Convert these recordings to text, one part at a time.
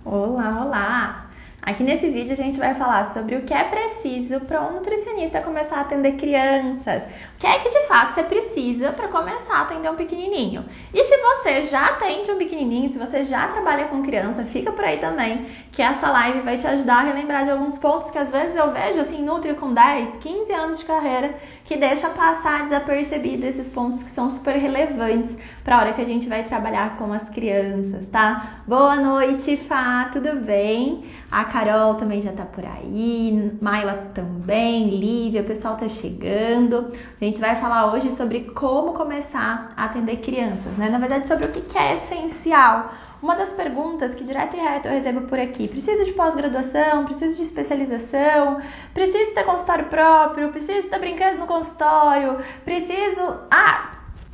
Olá, olá! Aqui nesse vídeo a gente vai falar sobre o que é preciso para um nutricionista começar a atender crianças. O que é que de fato você precisa para começar a atender um pequenininho. E se você já atende um pequenininho, se você já trabalha com criança, fica por aí também, que essa live vai te ajudar a relembrar de alguns pontos que às vezes eu vejo assim, Nutri com 10, 15 anos de carreira, que deixa passar desapercebido esses pontos que são super relevantes para a hora que a gente vai trabalhar com as crianças, tá? Boa noite, Fá, tudo bem? A Carol também já tá por aí, Maila também, Lívia, o pessoal tá chegando. A gente vai falar hoje sobre como começar a atender crianças, né? Na verdade, sobre o que é essencial. Uma das perguntas que direto e reto eu recebo por aqui: preciso de pós-graduação, preciso de especialização, preciso ter consultório próprio, preciso estar brincando no consultório, preciso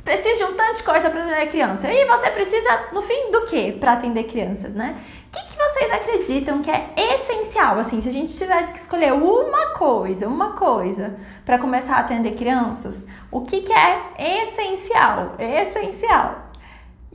de um tanto de coisa para atender criança. E você precisa, no fim, do que para atender crianças, né? O que vocês acreditam que é essencial? Assim, se a gente tivesse que escolher uma coisa para começar a atender crianças, o que é essencial? Essencial.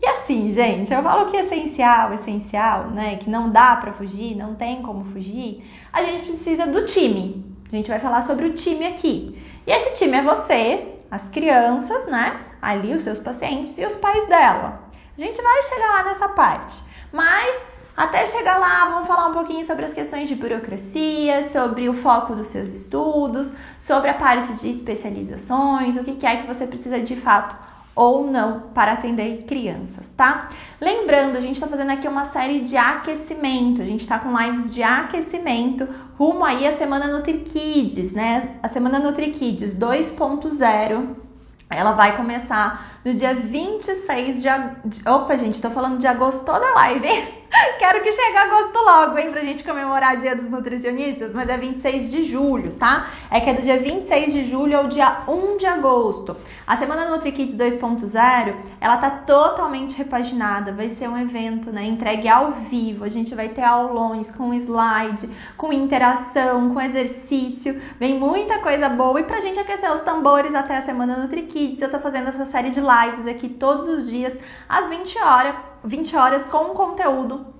E assim, gente, eu falo que essencial, né? Que não dá para fugir, não tem como fugir. A gente precisa do time. A gente vai falar sobre o time aqui. E esse time é você, as crianças, né? Ali, os seus pacientes e os pais dela. A gente vai chegar lá nessa parte. Mas, até chegar lá, vamos falar um pouquinho sobre as questões de burocracia, sobre o foco dos seus estudos, sobre a parte de especializações, o que é que você precisa de fato ou não para atender crianças, tá? Lembrando, a gente tá fazendo aqui uma série de aquecimento, a gente tá com lives de aquecimento rumo aí à Semana NutriKids, né? A Semana NutriKids 2.0, ela vai começar no dia 26 de agosto. Opa, gente, tô falando de agosto toda a live, hein? Quero que chegue agosto logo, hein, pra gente comemorar o Dia dos Nutricionistas, mas é 26 de julho, tá? É que é do dia 26 de julho ao dia 1 de agosto. A Semana NutriKids 2.0, ela tá totalmente repaginada, vai ser um evento, né, entregue ao vivo, a gente vai ter aulões com slide, com interação, com exercício, vem muita coisa boa. E pra gente aquecer os tambores até a Semana NutriKids, eu tô fazendo essa série de lives aqui todos os dias, às 20 horas com conteúdo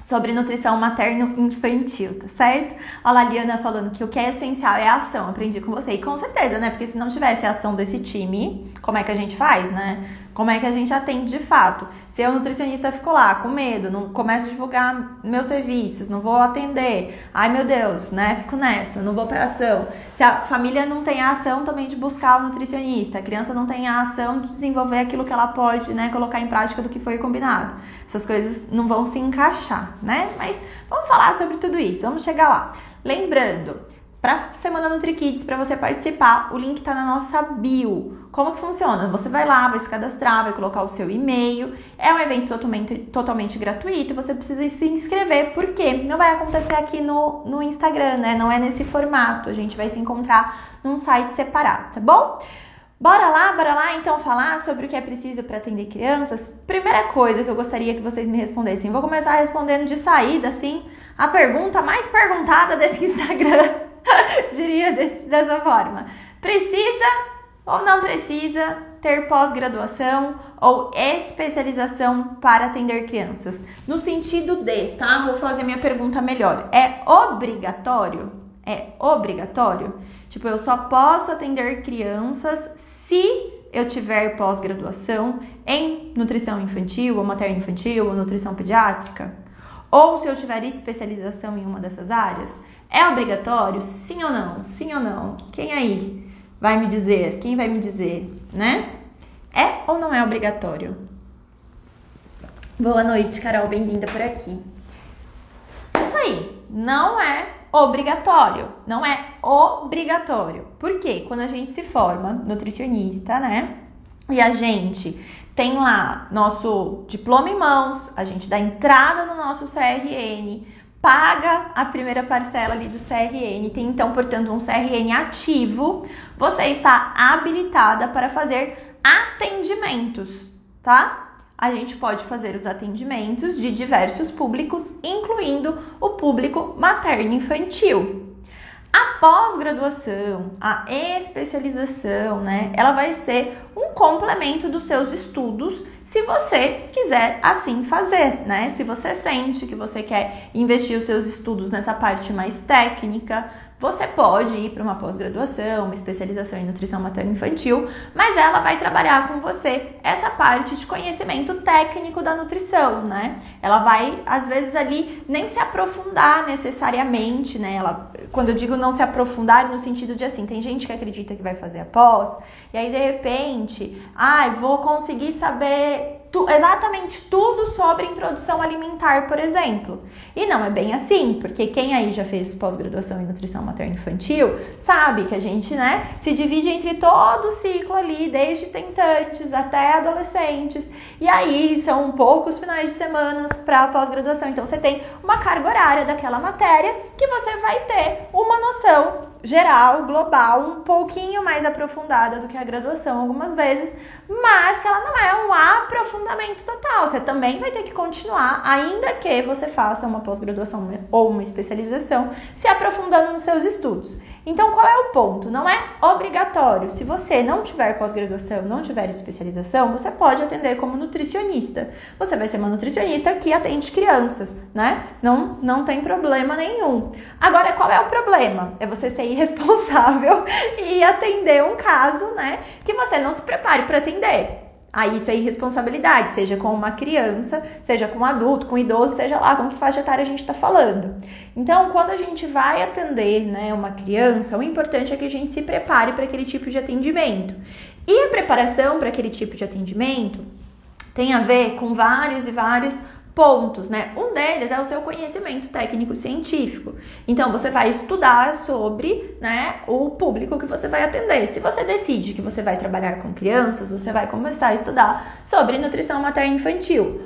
sobre nutrição materno-infantil, tá certo? Olha a Liana falando que o que é essencial é a ação, aprendi com você. E com certeza, né? Porque se não tivesse a ação desse time, como é que a gente faz, né? Como é que a gente atende de fato? Se eu, nutricionista, fico lá com medo, não começo a divulgar meus serviços, não vou atender, ai meu Deus, né? Fico nessa, não vou pra ação. Se a família não tem a ação também de buscar o nutricionista, a criança não tem a ação de desenvolver aquilo que ela pode, né, colocar em prática do que foi combinado. Essas coisas não vão se encaixar, né? Mas vamos falar sobre tudo isso, vamos chegar lá. Lembrando, para Semana NutriKids, para você participar, o link tá na nossa bio. Como que funciona? Você vai lá, vai se cadastrar, vai colocar o seu e-mail. É um evento totalmente gratuito, você precisa se inscrever, porque não vai acontecer aqui no Instagram, né? Não é nesse formato, a gente vai se encontrar num site separado, tá bom? Bora lá então falar sobre o que é preciso para atender crianças? Primeira coisa que eu gostaria que vocês me respondessem, vou começar respondendo de saída, assim, a pergunta mais perguntada desse Instagram, diria dessa forma: precisa ou não precisa ter pós-graduação ou especialização para atender crianças? No sentido de, tá? Vou fazer minha pergunta melhor. É obrigatório? É obrigatório? Tipo, eu só posso atender crianças se eu tiver pós-graduação em nutrição infantil, ou materno-infantil, ou nutrição pediátrica? Ou se eu tiver especialização em uma dessas áreas? É obrigatório? Sim ou não? Sim ou não? Quem aí vai me dizer? Quem vai me dizer, né? É ou não é obrigatório? Boa noite, Carol, bem-vinda por aqui. Isso aí, não é obrigatório, não é obrigatório. Por quê? Quando a gente se forma nutricionista, né? E a gente tem lá nosso diploma em mãos, a gente dá entrada no nosso CRN, paga a primeira parcela ali do CRN, tem então, portanto, um CRN ativo, você está habilitada para fazer atendimentos, tá? A gente pode fazer os atendimentos de diversos públicos, incluindo o público materno-infantil. A pós-graduação, a especialização, né, ela vai ser um complemento dos seus estudos, se você quiser assim fazer, né? Se você sente que você quer investir os seus estudos nessa parte mais técnica, você pode ir para uma pós-graduação, uma especialização em nutrição materno-infantil, mas ela vai trabalhar com você essa parte de conhecimento técnico da nutrição, né? Ela vai, às vezes, ali nem se aprofundar necessariamente, né? Quando eu digo não se aprofundar, no sentido de assim, tem gente que acredita que vai fazer a pós, e aí de repente, vou conseguir saber exatamente tudo sobre introdução alimentar, por exemplo. E não é bem assim, porque quem aí já fez pós-graduação em nutrição materno-infantil sabe que a gente, né, se divide entre todo o ciclo ali, desde tentantes até adolescentes. E aí são poucos finais de semana para pós-graduação. Então você tem uma carga horária daquela matéria que você vai ter uma noção geral, global, um pouquinho mais aprofundada do que a graduação algumas vezes, mas que ela não é um aprofundamento total. Você também vai ter que continuar, ainda que você faça uma pós-graduação ou uma especialização, se aprofundando nos seus estudos. Então, qual é o ponto? Não é obrigatório. Se você não tiver pós-graduação, não tiver especialização, você pode atender como nutricionista. Você vai ser uma nutricionista que atende crianças, né? Não tem problema nenhum. Agora, qual é o problema? É você ser irresponsável e atender um caso, né, que você não se prepare para atender. Aí isso é irresponsabilidade, seja com uma criança, seja com um adulto, com um idoso, seja lá com que faixa etária a gente está falando. Então, quando a gente vai atender, né, uma criança, o importante é que a gente se prepare para aquele tipo de atendimento. E a preparação para aquele tipo de atendimento tem a ver com vários e vários pontos, né? Um deles é o seu conhecimento técnico-científico. Então, você vai estudar sobre, né, o público que você vai atender. Se você decide que você vai trabalhar com crianças, você vai começar a estudar sobre nutrição materno-infantil.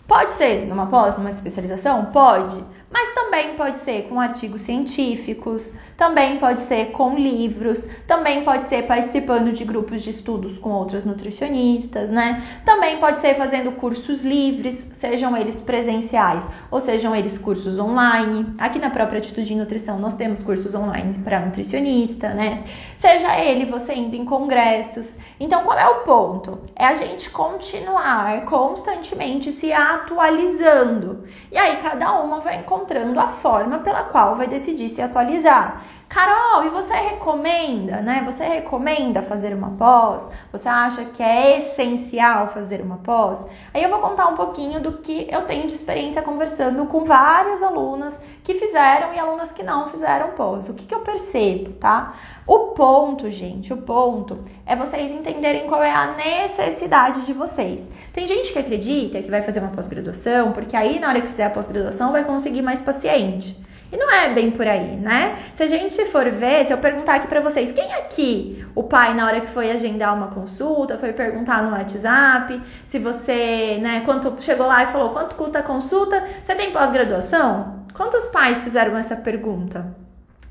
Pode ser numa pós, numa especialização? Pode. Mas também pode ser com artigos científicos, também pode ser com livros, também pode ser participando de grupos de estudos com outras nutricionistas, né? Também pode ser fazendo cursos livres, sejam eles presenciais ou sejam eles cursos online. Aqui na própria Atitude em Nutrição nós temos cursos online para nutricionista, né? Seja ele você indo em congressos. Então, qual é o ponto? É a gente continuar constantemente se atualizando. E aí cada uma vai encontrando a forma pela qual vai decidir se atualizar. Carol, e você recomenda, né? Você recomenda fazer uma pós? Você acha que é essencial fazer uma pós? Aí eu vou contar um pouquinho do que eu tenho de experiência conversando com várias alunas que fizeram e alunas que não fizeram pós. O que eu percebo, tá? O ponto, gente, o ponto é vocês entenderem qual é a necessidade de vocês. Tem gente que acredita que vai fazer uma pós-graduação, porque aí na hora que fizer a pós-graduação vai conseguir mais paciente. E não é bem por aí, né? Se a gente for ver, se eu perguntar aqui pra vocês, quem aqui, o pai, na hora que foi agendar uma consulta, foi perguntar no WhatsApp, se você, né, quanto chegou lá e falou, quanto custa a consulta? Você tem pós-graduação? Quantos pais fizeram essa pergunta?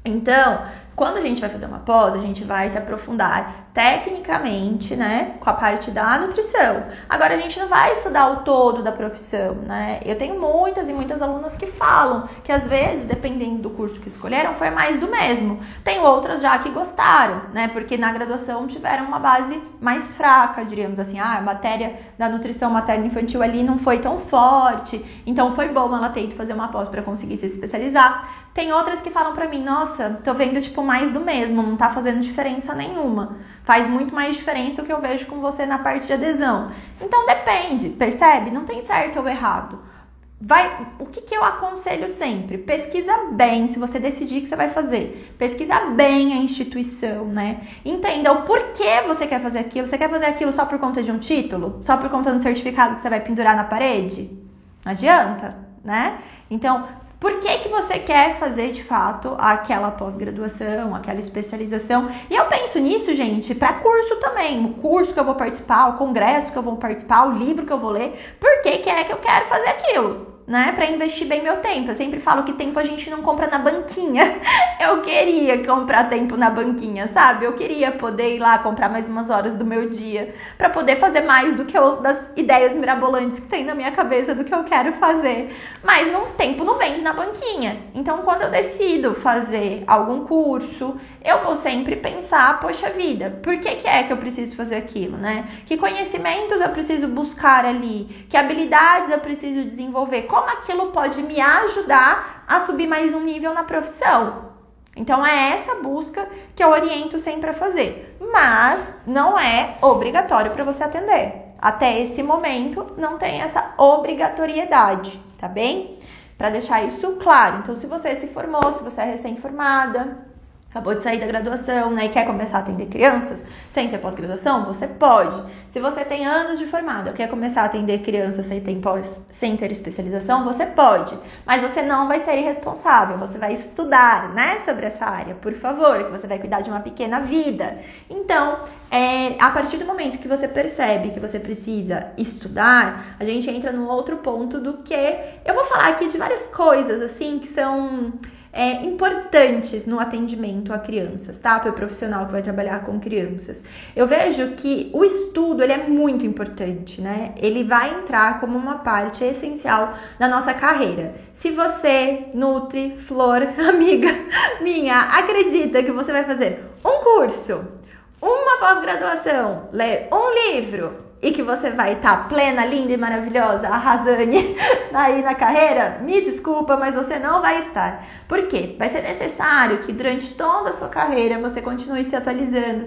Então, quando a gente vai fazer uma pós, a gente vai se aprofundar tecnicamente, né, com a parte da nutrição. Agora, a gente não vai estudar o todo da profissão, né? Eu tenho muitas e muitas alunas que falam que, às vezes, dependendo do curso que escolheram, foi mais do mesmo. Tem outras já que gostaram, né, porque na graduação tiveram uma base mais fraca, diríamos assim. A matéria da nutrição materno-infantil ali não foi tão forte, então foi bom ela ter ido fazer uma pós para conseguir se especializar. Tem outras que falam pra mim, nossa, tô vendo tipo mais do mesmo, não tá fazendo diferença nenhuma. Faz muito mais diferença o que eu vejo com você na parte de adesão. Então depende, percebe? Não tem certo ou errado. O que eu aconselho sempre? Pesquisa bem, se você decidir que você vai fazer. Pesquisa bem a instituição, né? Entenda o porquê você quer fazer aquilo. Você quer fazer aquilo só por conta de um título? Só por conta de um certificado que você vai pendurar na parede? Não adianta, né? Então, por que você quer fazer de fato aquela pós-graduação, aquela especialização? E eu penso nisso, gente, para curso também. O curso que eu vou participar, o congresso que eu vou participar, o livro que eu vou ler. Por que é que eu quero fazer aquilo? né, para investir bem meu tempo. Eu sempre falo que tempo a gente não compra na banquinha. Eu queria comprar tempo na banquinha, sabe? Eu queria poder ir lá comprar mais umas horas do meu dia para poder fazer mais do que das ideias mirabolantes que tem na minha cabeça do que eu quero fazer. Mas o tempo não vende na banquinha. Então, quando eu decido fazer algum curso, eu vou sempre pensar, poxa vida, por que é que eu preciso fazer aquilo, né? Que conhecimentos eu preciso buscar ali? Que habilidades eu preciso desenvolver? Como aquilo pode me ajudar a subir mais um nível na profissão? Então, é essa busca que eu oriento sempre a fazer. Mas não é obrigatório para você atender. Até esse momento, não tem essa obrigatoriedade, tá bem? Para deixar isso claro. Então, se você se formou, se você é recém-formada, acabou de sair da graduação, né, e quer começar a atender crianças sem ter pós-graduação, você pode. Se você tem anos de formada, quer começar a atender crianças sem ter especialização, você pode. Mas você não vai ser irresponsável, você vai estudar, né, sobre essa área, por favor, que você vai cuidar de uma pequena vida. Então, a partir do momento que você percebe que você precisa estudar, a gente entra num outro ponto do que... Eu vou falar aqui de várias coisas, assim, que são... importantes no atendimento a crianças, tá? Para o profissional que vai trabalhar com crianças. Eu vejo que o estudo, ele é muito importante, né? Ele vai entrar como uma parte essencial da nossa carreira. Se você, Nutri, Flor, amiga minha, acredita que você vai fazer um curso, uma pós-graduação, ler um livro e que você vai estar plena, linda e maravilhosa, arrasando aí na carreira, me desculpa, mas você não vai estar. Por quê? Vai ser necessário que durante toda a sua carreira você continue se atualizando,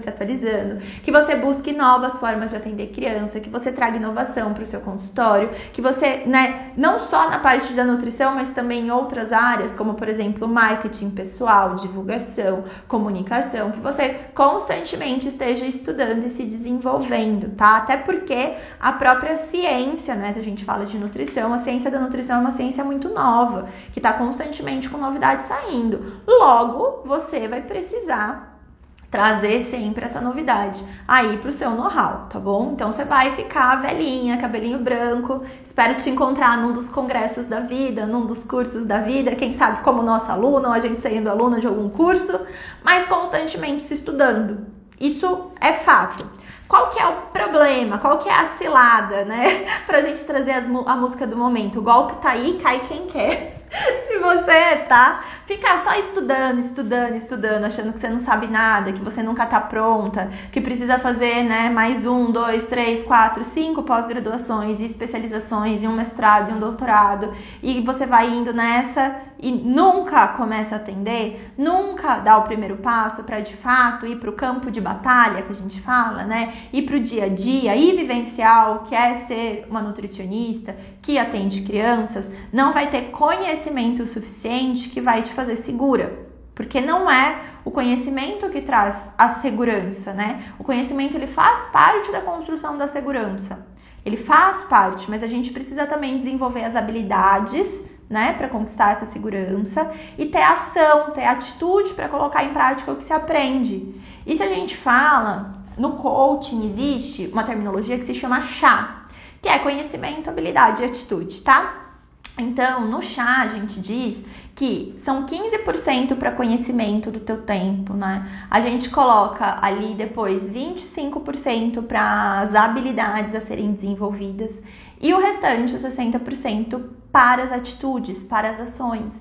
que você busque novas formas de atender criança, que você traga inovação para o seu consultório, que você, né, não só na parte da nutrição, mas também em outras áreas, como por exemplo, marketing pessoal, divulgação, comunicação, que você constantemente esteja estudando e se desenvolvendo, tá? Até porque a própria ciência, né, se a gente fala de nutrição, a ciência da nutrição é uma ciência muito nova, que está constantemente com novidades saindo. Logo, você vai precisar trazer sempre essa novidade aí pro seu know-how, tá bom? Então, você vai ficar velhinha, cabelinho branco, espero te encontrar num dos congressos da vida, num dos cursos da vida, quem sabe como nossa aluna ou a gente sendo aluna de algum curso, mas constantemente se estudando. Isso é fato. Qual que é o problema? Qual que é a cilada, né? Pra gente trazer a música do momento. O golpe tá aí, cai quem quer. Se você, tá? Ficar só estudando, achando que você não sabe nada, que você nunca tá pronta, que precisa fazer, né, mais 1, 2, 3, 4, 5 pós-graduações e especializações e um mestrado e um doutorado, e você vai indo nessa e nunca começa a atender, nunca dá o primeiro passo para de fato ir pro campo de batalha, que a gente fala, né? Ir pro dia a dia, ir vivencial, que é ser uma nutricionista que atende crianças, não vai ter conhecimento suficiente que vai te fazer segura, porque não é o conhecimento que traz a segurança, né? O conhecimento, ele faz parte da construção da segurança, ele faz parte, mas a gente precisa também desenvolver as habilidades, né, para conquistar essa segurança e ter ação, ter atitude para colocar em prática o que se aprende. E se a gente fala, no coaching existe uma terminologia que se chama CHA, que é conhecimento, habilidade e atitude, tá? Então, no chá, a gente diz que são 15% para conhecimento do teu tempo, né? A gente coloca ali depois 25% para as habilidades a serem desenvolvidas e o restante, os 60%, para as atitudes, para as ações.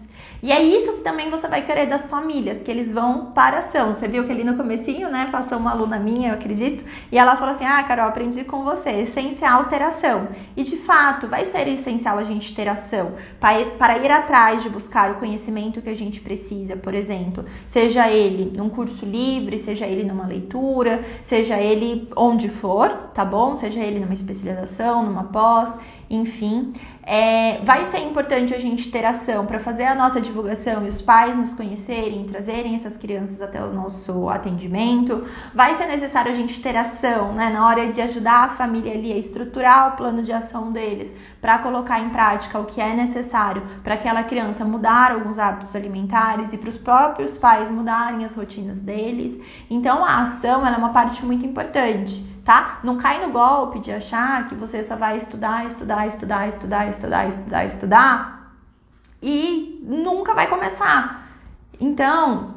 E é isso que também você vai querer das famílias, que eles vão para a ação. Você viu que ali no comecinho, né, passou uma aluna minha, eu acredito, e ela falou assim, Carol, aprendi com você, essencial ter ação. E de fato, vai ser essencial a gente ter ação, para ir atrás de buscar o conhecimento que a gente precisa, por exemplo, seja ele num curso livre, seja ele numa leitura, seja ele onde for, tá bom? Seja ele numa especialização, numa pós, enfim, vai ser importante a gente ter ação para fazer a nossa divulgação e os pais nos conhecerem, trazerem essas crianças até o nosso atendimento. Vai ser necessário a gente ter ação, né, na hora de ajudar a família ali a estruturar o plano de ação deles, para colocar em prática o que é necessário para aquela criança mudar alguns hábitos alimentares e para os próprios pais mudarem as rotinas deles. Então, a ação, ela é uma parte muito importante, tá? Não cai no golpe de achar que você só vai estudar estudar e nunca vai começar. Então,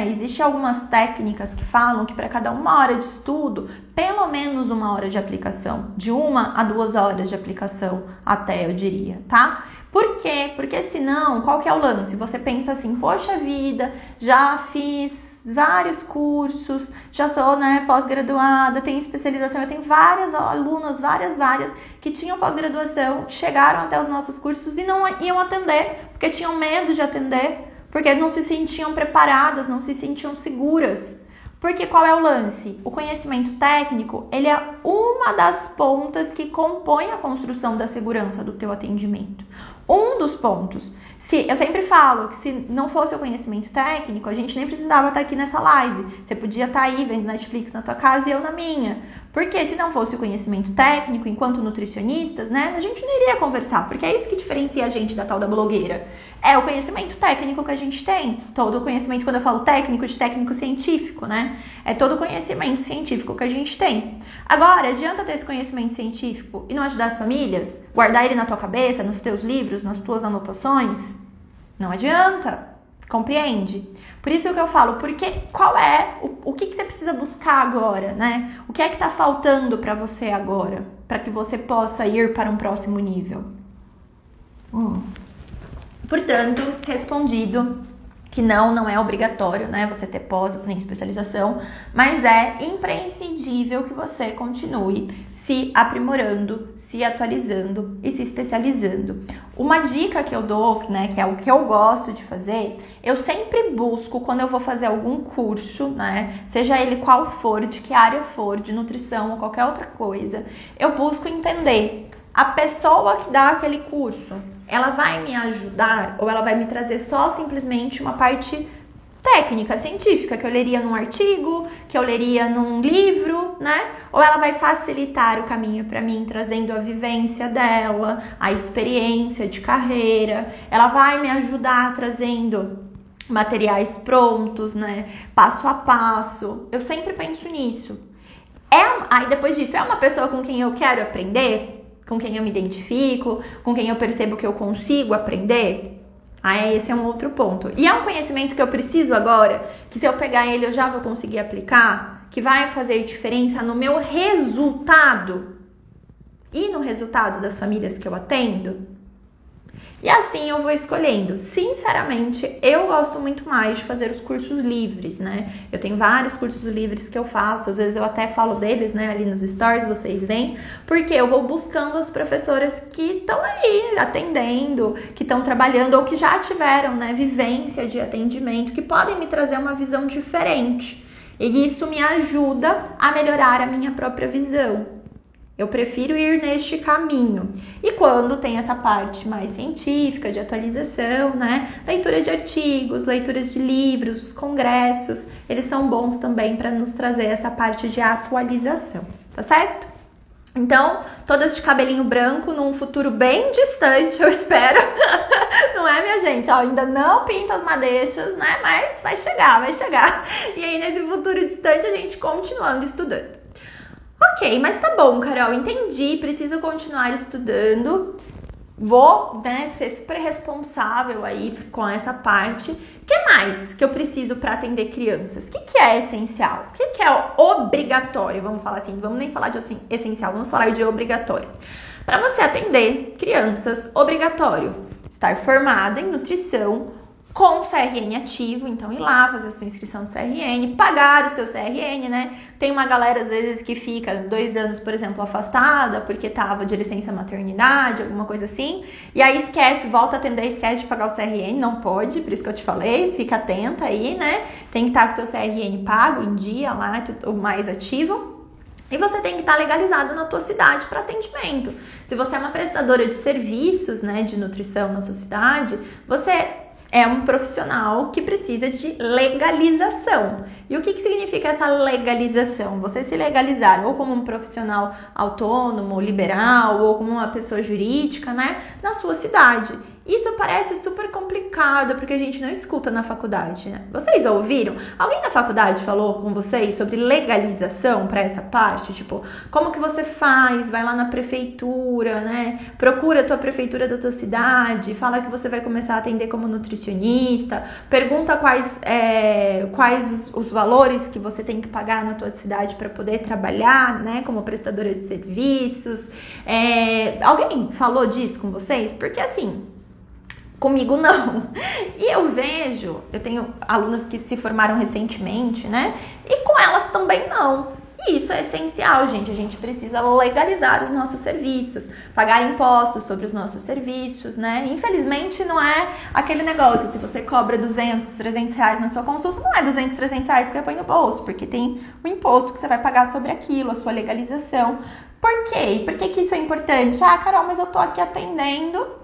existe algumas técnicas que falam que para cada 1 hora de estudo, pelo menos 1 hora de aplicação, de 1 a 2 horas de aplicação até, eu diria, tá? Por quê? Porque senão, qual que é o lance? Você pensa assim, poxa vida, já fiz vários cursos, já sou, pós-graduada, tenho especialização, eu tenho várias alunas, várias, que tinham pós-graduação, chegaram até os nossos cursos e não iam atender, porque tinham medo de atender, porque não se sentiam preparadas, não se sentiam seguras. Porque qual é o lance? O conhecimento técnico, ele é uma das pontas que compõe a construção da segurança do teu atendimento. Um dos pontos. Eu sempre falo que se não fosse o conhecimento técnico, a gente nem precisava estar aqui nessa live. Você podia estar aí vendo Netflix na tua casa e eu na minha. Porque se não fosse o conhecimento técnico, enquanto nutricionistas, a gente não iria conversar. Porque é isso que diferencia a gente da tal da blogueira. É o conhecimento técnico que a gente tem. Todo o conhecimento, quando eu falo técnico, de técnico científico, É todo o conhecimento científico que a gente tem. Agora, adianta ter esse conhecimento científico e não ajudar as famílias? Guardar ele na tua cabeça, nos teus livros, nas tuas anotações? Não adianta. Compreende? Por isso que eu falo, porque qual é, o que você precisa buscar agora, O que é que tá faltando para você agora, para que você possa ir para um próximo nível? Portanto, respondido que não é obrigatório, você ter pós nem especialização, mas é imprescindível que você continue se aprimorando, se atualizando e se especializando. Uma dica que eu dou, que é o que eu gosto de fazer, eu sempre busco, quando eu vou fazer algum curso, seja ele qual for, de que área for, de nutrição ou qualquer outra coisa, eu busco entender a pessoa que dá aquele curso. Ela vai me ajudar ou ela vai me trazer só simplesmente uma parte técnica, científica, que eu leria num artigo, que eu leria num livro, Ou ela vai facilitar o caminho para mim, trazendo a vivência dela, a experiência de carreira. Ela vai me ajudar trazendo materiais prontos, Passo a passo. Eu sempre penso nisso. Aí depois disso, é uma pessoa com quem eu quero aprender? Com quem eu me identifico, com quem eu percebo que eu consigo aprender? Esse é um outro ponto. E é um conhecimento que eu preciso agora, que se eu pegar ele eu já vou conseguir aplicar, que vai fazer diferença no meu resultado e no resultado das famílias que eu atendo? E assim eu vou escolhendo. Sinceramente, eu gosto muito mais de fazer os cursos livres, Eu tenho vários cursos livres que eu faço, às vezes eu até falo deles, ali nos stories, vocês veem, porque eu vou buscando as professoras que estão aí atendendo, que estão trabalhando ou que já tiveram, vivência de atendimento, que podem me trazer uma visão diferente. E isso me ajuda a melhorar a minha própria visão. Eu prefiro ir neste caminho. E quando tem essa parte mais científica, de atualização, Leitura de artigos, leituras de livros, congressos, eles são bons também para nos trazer essa parte de atualização, tá certo? Então, todas de cabelinho branco num futuro bem distante, eu espero. Não é, minha gente? Ainda não pinto as madeixas, Mas vai chegar. E aí, nesse futuro distante, a gente continuando estudando. Ok, mas tá bom, Carol, entendi, preciso continuar estudando, vou, ser super responsável aí com essa parte. O que mais que eu preciso para atender crianças? O que é essencial? O que é obrigatório? Vamos falar assim, vamos nem falar de essencial, vamos falar de obrigatório. Para você atender crianças, obrigatório estar formada em nutrição, com CRN ativo, então ir lá fazer a sua inscrição no CRN, pagar o seu CRN, Tem uma galera, às vezes, que fica 2 anos, por exemplo, afastada, porque tava de licença maternidade, alguma coisa assim, e aí esquece, volta a atender, esquece de pagar o CRN, não pode, por isso que eu te falei, fica atenta aí, Tem que estar com o seu CRN pago em dia lá, o mais ativo. E você tem que estar legalizado na tua cidade para atendimento. Se você é uma prestadora de serviços, de nutrição na sua cidade, você é um profissional que precisa de legalização. E o que significa essa legalização? Você se legalizar ou como um profissional autônomo, liberal, ou como uma pessoa jurídica, né, na sua cidade. Isso parece super complicado, porque a gente não escuta na faculdade, né? Vocês ouviram? Alguém da faculdade falou com vocês sobre legalização para essa parte? Tipo, como que você faz? Vai lá na prefeitura, né? Procura a tua prefeitura da tua cidade, fala que você vai começar a atender como nutricionista, pergunta quais os valores que você tem que pagar na tua cidade para poder trabalhar, né? Como prestadora de serviços. Alguém falou disso com vocês? Porque assim... Comigo não. E eu tenho alunas que se formaram recentemente, né? E com elas também não. E isso é essencial, gente. A gente precisa legalizar os nossos serviços, pagar impostos sobre os nossos serviços, né? Infelizmente não é aquele negócio, se você cobra 200, 300 reais na sua consulta, não é 200, 300 reais que você põe no bolso, porque tem o imposto que você vai pagar sobre aquilo, a sua legalização. Por quê? Por que isso é importante? Ah, Carol, mas eu tô aqui atendendo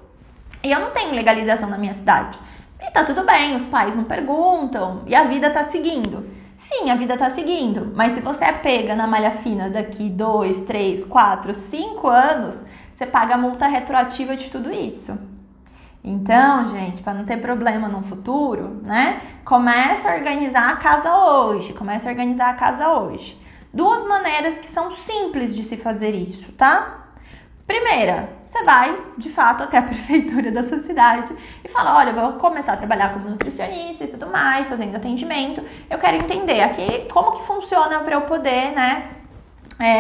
e eu não tenho legalização na minha cidade. E tá tudo bem, os pais não perguntam e a vida tá seguindo. Sim, a vida tá seguindo, mas se você é pega na malha fina daqui 2, 3, 4, 5 anos, você paga a multa retroativa de tudo isso. Então, gente, para não ter problema no futuro, né? Comece a organizar a casa hoje. Duas maneiras que são simples de se fazer isso, tá? Primeira, você vai, de fato, até a prefeitura da sua cidade e fala, olha, eu vou começar a trabalhar como nutricionista e tudo mais, fazendo atendimento. Eu quero entender aqui como que funciona para eu poder, né,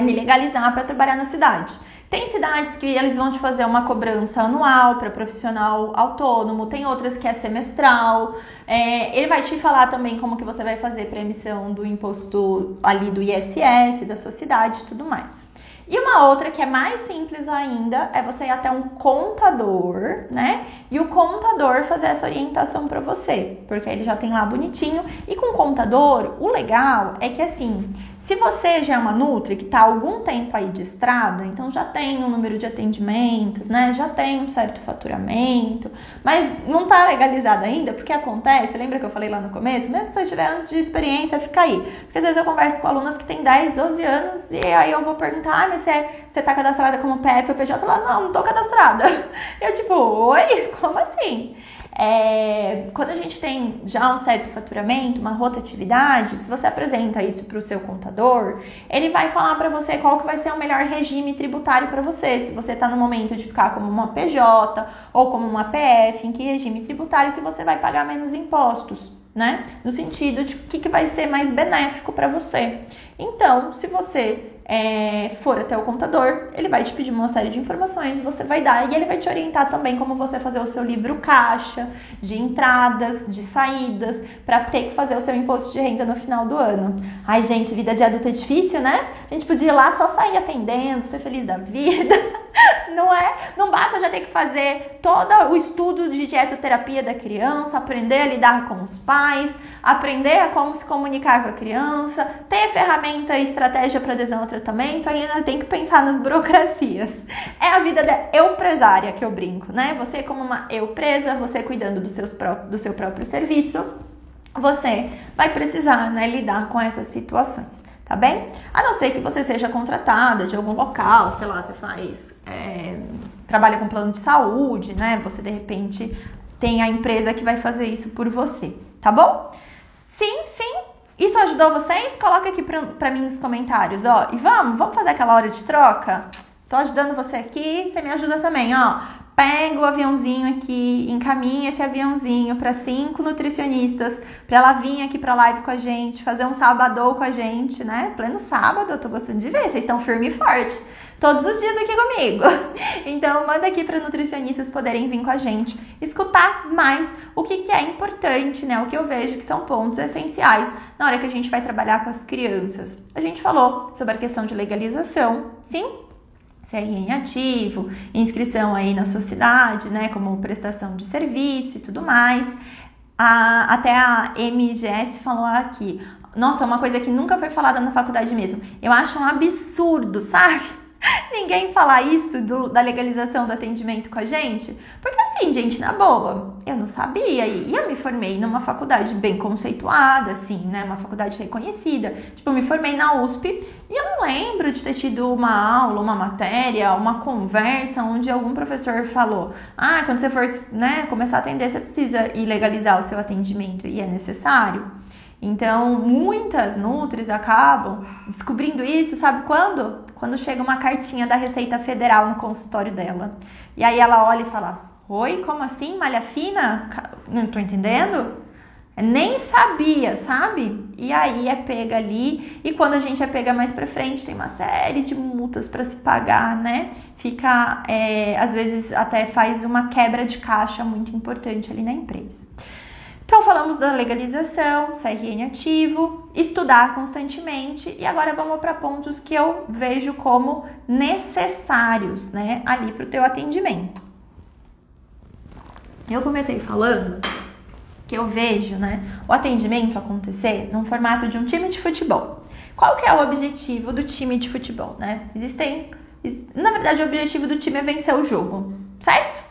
me legalizar para trabalhar na cidade. Tem cidades que eles vão te fazer uma cobrança anual para profissional autônomo, tem outras que é semestral. Ele vai te falar também como que você vai fazer para emissão do imposto ali do ISS, da sua cidade e tudo mais. E uma outra que é mais simples ainda é você ir até um contador, né? E o contador fazer essa orientação para você, porque ele já tem lá bonitinho. E com o contador, o legal é que assim, se você já é uma nutri que está há algum tempo aí de estrada, então já tem um número de atendimentos, né? Já tem um certo faturamento, mas não está legalizado ainda, porque acontece, lembra que eu falei lá no começo? Mesmo se você tiver anos de experiência, fica aí. Porque às vezes eu converso com alunas que têm 10, 12 anos e aí eu vou perguntar, mas você está cadastrada como PF ou PJ? Ela, não estou cadastrada. Eu tipo, oi? Como assim? Quando a gente tem já um certo faturamento, uma rotatividade, se você apresenta isso para o seu contador, ele vai falar para você qual que vai ser o melhor regime tributário para você. Se você está no momento de ficar como uma PJ ou como uma PF, em que regime tributário que você vai pagar menos impostos, né? No sentido de o que vai ser mais benéfico para você. Então, se você for até o contador, ele vai te pedir uma série de informações, você vai dar e ele vai te orientar também como você fazer o seu livro caixa, de entradas, de saídas, para ter que fazer o seu imposto de renda no final do ano. Ai, gente, vida de adulto é difícil, né? A gente podia ir lá só sair atendendo, ser feliz da vida. Não é? Não basta já ter que fazer todo o estudo de dietoterapia da criança, aprender a lidar com os pais, aprender a como se comunicar com a criança, ter ferramenta e estratégia para adesão ao tratamento, ainda tem que pensar nas burocracias. É a vida da eupresária que eu brinco, né? Você como uma eupresa, você cuidando do seu próprio serviço, você vai precisar, né, lidar com essas situações, tá bem? A não ser que você seja contratada de algum local, sei lá, você trabalha com plano de saúde, né? Você de repente tem a empresa que vai fazer isso por você, tá bom? Sim. Isso ajudou vocês? Coloca aqui pra mim nos comentários, ó. E vamos fazer aquela hora de troca? Tô ajudando você aqui, você me ajuda também, ó. Pega o aviãozinho aqui, encaminha esse aviãozinho para 5 nutricionistas, para ela vir aqui pra live com a gente, fazer um sabadão com a gente, né? Pleno sábado, eu tô gostando de ver, vocês estão firme e forte. Todos os dias aqui comigo. Então, manda aqui para nutricionistas poderem vir com a gente, escutar mais o que é importante, né? O que eu vejo que são pontos essenciais na hora que a gente vai trabalhar com as crianças. A gente falou sobre a questão de legalização, sim? CRM ativo, inscrição aí na sua cidade, né? Como prestação de serviço e tudo mais. Até a MGS falou aqui. Nossa, uma coisa que nunca foi falada na faculdade mesmo. Eu acho um absurdo, sabe? ninguém falar isso da legalização do atendimento com a gente? Porque assim, gente, na boa, eu não sabia e eu me formei numa faculdade bem conceituada, assim, né? Uma faculdade reconhecida. Tipo, eu me formei na USP e eu não lembro de ter tido uma aula, uma matéria, uma conversa onde algum professor falou: ah, quando você for, né, começar a atender, você precisa ir legalizar o seu atendimento e é necessário. Então, muitas nutris acabam descobrindo isso, sabe quando? Quando chega uma cartinha da Receita Federal no consultório dela. E aí ela olha e fala: oi, como assim? Malha fina? Não tô entendendo? Nem sabia, sabe? E aí é pega ali, e quando a gente é pega mais pra frente, tem uma série de multas para se pagar, né? Fica, às vezes até faz uma quebra de caixa muito importante ali na empresa. Então, falamos da legalização, CRN ativo, estudar constantemente e agora vamos para pontos que eu vejo como necessários, né, ali para o teu atendimento. Eu comecei falando que eu vejo, né, o atendimento acontecer num formato de um time de futebol. Qual que é o objetivo do time de futebol, né? Na verdade, o objetivo do time é vencer o jogo, certo?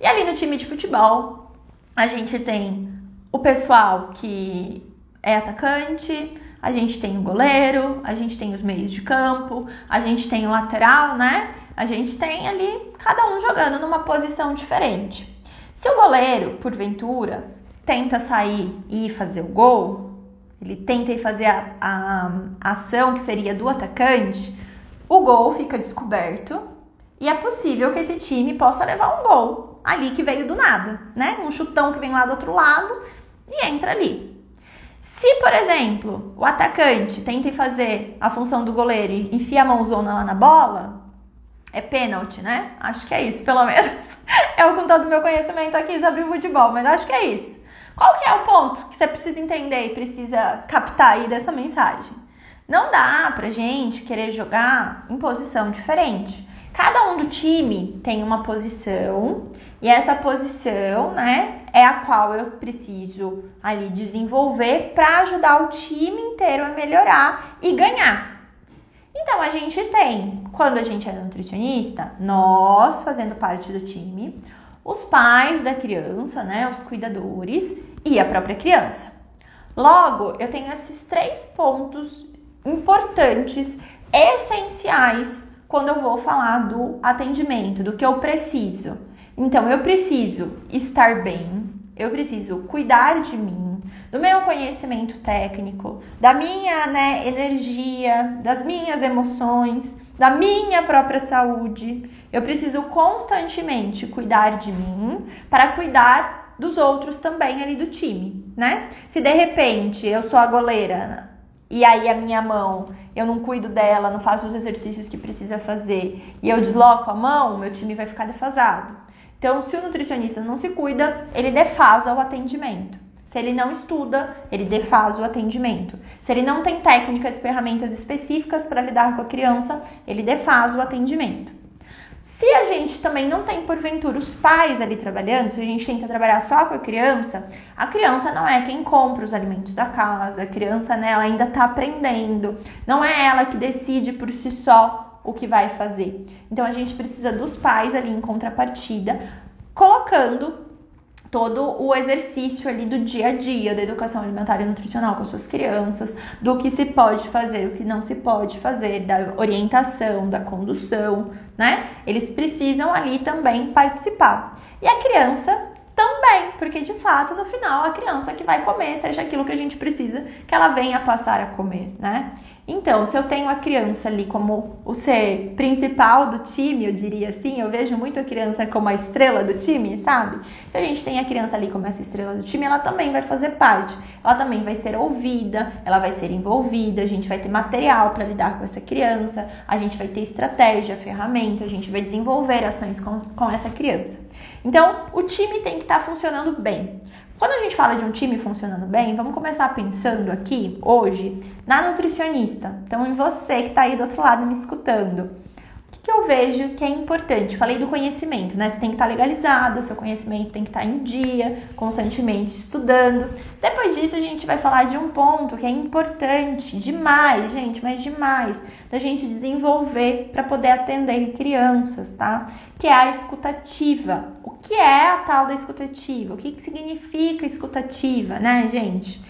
E ali no time de futebol, a gente tem o pessoal que é atacante, a gente tem o goleiro, a gente tem os meios de campo, a gente tem o lateral, né? A gente tem ali cada um jogando numa posição diferente. Se o goleiro, porventura, tenta sair e fazer o gol, ele tenta ir fazer a ação que seria do atacante, o gol fica descoberto e é possível que esse time possa levar um gol ali que veio do nada, né? Um chutão que vem lá do outro lado e entra ali. Se, por exemplo, o atacante tenta fazer a função do goleiro e enfia a mãozona lá na bola, é pênalti, né? Acho que é isso, pelo menos. Eu com todo o meu conhecimento aqui sobre o futebol, mas acho que é isso. Qual que é o ponto que você precisa entender e precisa captar aí dessa mensagem? Não dá pra gente querer jogar em posição diferente. Cada um do time tem uma posição e essa posição, né, é a qual eu preciso ali desenvolver para ajudar o time inteiro a melhorar e ganhar. Então, a gente tem, quando a gente é nutricionista, nós fazendo parte do time, os pais da criança, né, os cuidadores e a própria criança. Logo, eu tenho esses 3 pontos importantes, essenciais, quando eu vou falar do atendimento, do que eu preciso. Então, eu preciso estar bem, eu preciso cuidar de mim, do meu conhecimento técnico, da minha, né, energia, das minhas emoções, da minha própria saúde. Eu preciso constantemente cuidar de mim para cuidar dos outros também ali do time, né? Se de repente eu sou a goleira e aí a minha mão, eu não cuido dela, não faço os exercícios que precisa fazer e eu desloco a mão, meu time vai ficar defasado. Então, se o nutricionista não se cuida, ele defasa o atendimento. Se ele não estuda, ele defasa o atendimento. Se ele não tem técnicas e ferramentas específicas para lidar com a criança, ele defasa o atendimento. Se a gente também não tem, porventura, os pais ali trabalhando, se a gente tenta trabalhar só com a criança não é quem compra os alimentos da casa, a criança, né, ela ainda está aprendendo, não é ela que decide por si só o que vai fazer. Então, a gente precisa dos pais ali em contrapartida, colocando todo o exercício ali do dia a dia, da educação alimentar e nutricional com as suas crianças, do que se pode fazer, o que não se pode fazer, da orientação, da condução, né? Eles precisam ali também participar. E a criança também, porque de fato, no final, a criança que vai comer, seja aquilo que a gente precisa que ela venha passar a comer, né? Então, se eu tenho a criança ali como o ser principal do time, eu diria assim, eu vejo muito a criança como a estrela do time, sabe? Se a gente tem a criança ali como essa estrela do time, ela também vai fazer parte, ela também vai ser ouvida, ela vai ser envolvida, a gente vai ter material para lidar com essa criança, a gente vai ter estratégia, ferramenta, a gente vai desenvolver ações com essa criança. Então, o time tem que estar funcionando bem. Quando a gente fala de um time funcionando bem, vamos começar pensando aqui, hoje, na nutricionista. Então, em você que está aí do outro lado me escutando. O que eu vejo que é importante? Falei do conhecimento, né? Você tem que estar legalizado, seu conhecimento tem que estar em dia, constantemente estudando. Depois disso, a gente vai falar de um ponto que é importante demais, gente, mas demais, da gente desenvolver para poder atender crianças, tá? Que é a escutativa. O que é a tal da escutativa? O que significa escutativa, né, gente?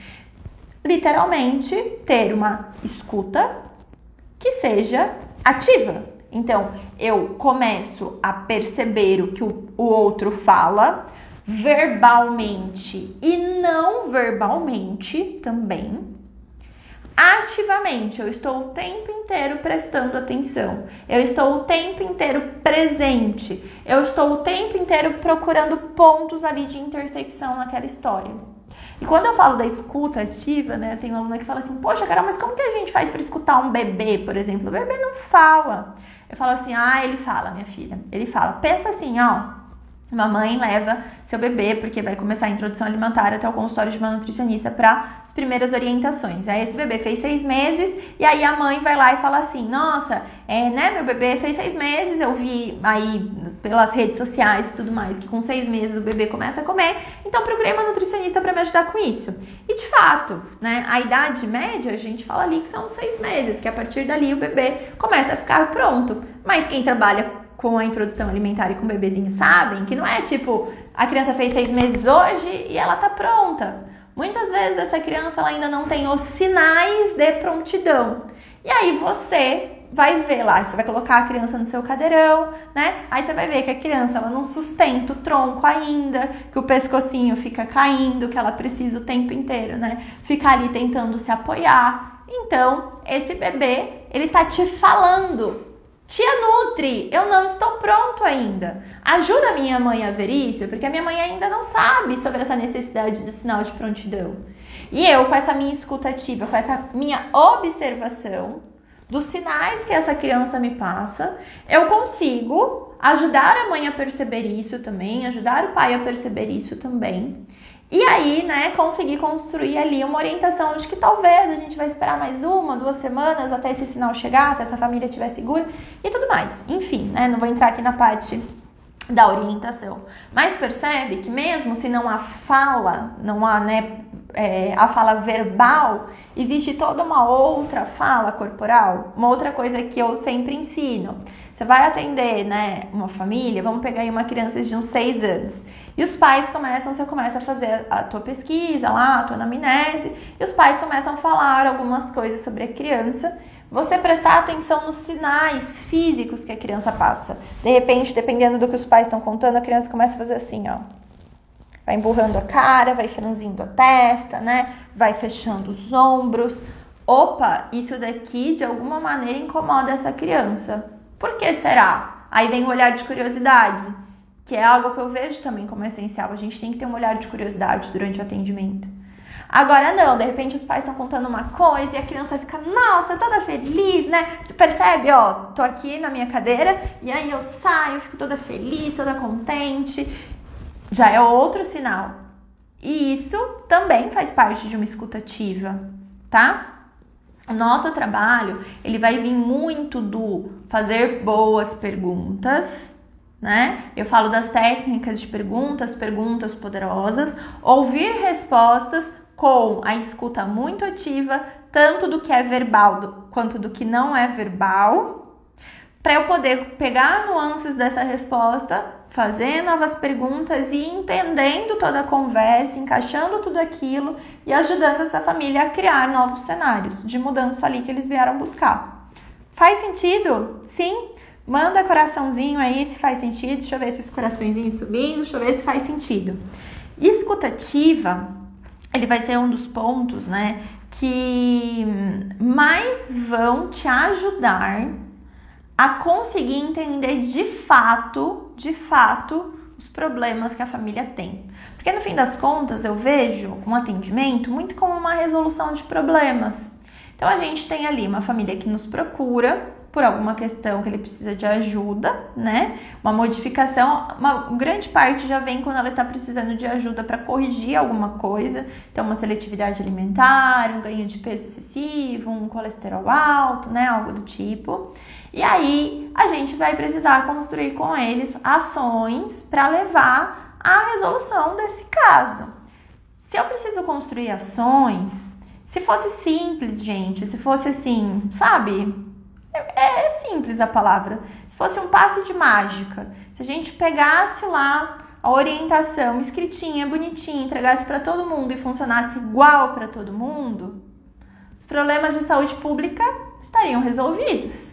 Literalmente, ter uma escuta que seja ativa. Então, eu começo a perceber o que o outro fala verbalmente e não verbalmente também. Ativamente, eu estou o tempo inteiro prestando atenção. Eu estou o tempo inteiro presente. Eu estou o tempo inteiro procurando pontos ali de intersecção naquela história. E quando eu falo da escuta ativa, né, tem uma aluna que fala assim, poxa, Carol, mas como que a gente faz para escutar um bebê, por exemplo? O bebê não fala. Eu falo assim, ele fala, minha filha. Ele fala, pensa assim, ó, uma mãe leva seu bebê, porque vai começar a introdução alimentar até o consultório de uma nutricionista para as primeiras orientações. Aí esse bebê fez 6 meses e aí a mãe vai lá e fala assim, nossa, né, meu bebê fez 6 meses, eu vi aí pelas redes sociais e tudo mais, que com 6 meses o bebê começa a comer, então procurei uma nutricionista para me ajudar com isso. E de fato, né, a idade média, a gente fala ali que são 6 meses, que a partir dali o bebê começa a ficar pronto. Mas quem trabalha com a introdução alimentar e com o bebezinho sabem que não é tipo, a criança fez 6 meses hoje e ela tá pronta. Muitas vezes essa criança ela ainda não tem os sinais de prontidão. E aí você vai ver lá, você vai colocar a criança no seu cadeirão, né? Aí você vai ver que a criança ela não sustenta o tronco ainda, que o pescocinho fica caindo, que ela precisa o tempo inteiro, né? Ficar ali tentando se apoiar. Então, esse bebê, ele tá te falando, tia Nutri, eu não estou pronto ainda. Ajuda a minha mãe a ver isso, porque a minha mãe ainda não sabe sobre essa necessidade de sinal de prontidão. E eu, com essa minha escutativa, com essa minha observação dos sinais que essa criança me passa, eu consigo ajudar a mãe a perceber isso também, ajudar o pai a perceber isso também. E aí, né, conseguir construir ali uma orientação de que talvez a gente vai esperar mais 1, 2 semanas até esse sinal chegar, se essa família estiver segura e tudo mais. Enfim, né, não vou entrar aqui na parte da orientação. Mas percebe que mesmo se não há fala, não há, né, a fala verbal, existe toda uma outra fala corporal, uma outra coisa que eu sempre ensino. Você vai atender, né, uma família, vamos pegar aí uma criança de uns 6 anos. E os pais você começa a fazer a tua pesquisa lá, a tua anamnese, e os pais começam a falar algumas coisas sobre a criança. Você prestar atenção nos sinais físicos que a criança passa. De repente, dependendo do que os pais estão contando, a criança começa a fazer assim, ó. Vai emburrando a cara, vai franzindo a testa, né? Vai fechando os ombros. Opa, isso daqui de alguma maneira incomoda essa criança. Por que será? Aí vem o olhar de curiosidade, que é algo que eu vejo também como essencial. A gente tem que ter um olhar de curiosidade durante o atendimento. Agora não, de repente os pais estão contando uma coisa e a criança fica, nossa, toda feliz, né? Você percebe, ó, tô aqui na minha cadeira e aí eu saio, fico toda feliz, toda contente. Já é outro sinal. E isso também faz parte de uma escutativa, tá? O nosso trabalho, ele vai vir muito do fazer boas perguntas, né? Eu falo das técnicas de perguntas poderosas, ouvir respostas com a escuta muito ativa, tanto do que é verbal quanto do que não é verbal, para eu poder pegar nuances dessa resposta, fazer novas perguntas e entendendo toda a conversa, encaixando tudo aquilo e ajudando essa família a criar novos cenários de mudança ali que eles vieram buscar. Faz sentido? Sim? Manda coraçãozinho aí se faz sentido. Deixa eu ver esses coraçõezinhos subindo, deixa eu ver se faz sentido. Escutativa, ele vai ser um dos pontos, né, que mais vão te ajudar a conseguir entender de fato, os problemas que a família tem. Porque no fim das contas, eu vejo um atendimento muito como uma resolução de problemas. Então, a gente tem ali uma família que nos procura por alguma questão que ele precisa de ajuda, né? Uma modificação, uma grande parte já vem quando ela está precisando de ajuda para corrigir alguma coisa. Então, uma seletividade alimentar, um ganho de peso excessivo, um colesterol alto, né? Algo do tipo. E aí a gente vai precisar construir com eles ações para levar à resolução desse caso. Se eu preciso construir ações, se fosse simples, gente, se fosse assim, sabe? É simples a palavra. Se fosse um passe de mágica, se a gente pegasse lá a orientação escritinha, bonitinha, entregasse para todo mundo e funcionasse igual para todo mundo, os problemas de saúde pública estariam resolvidos.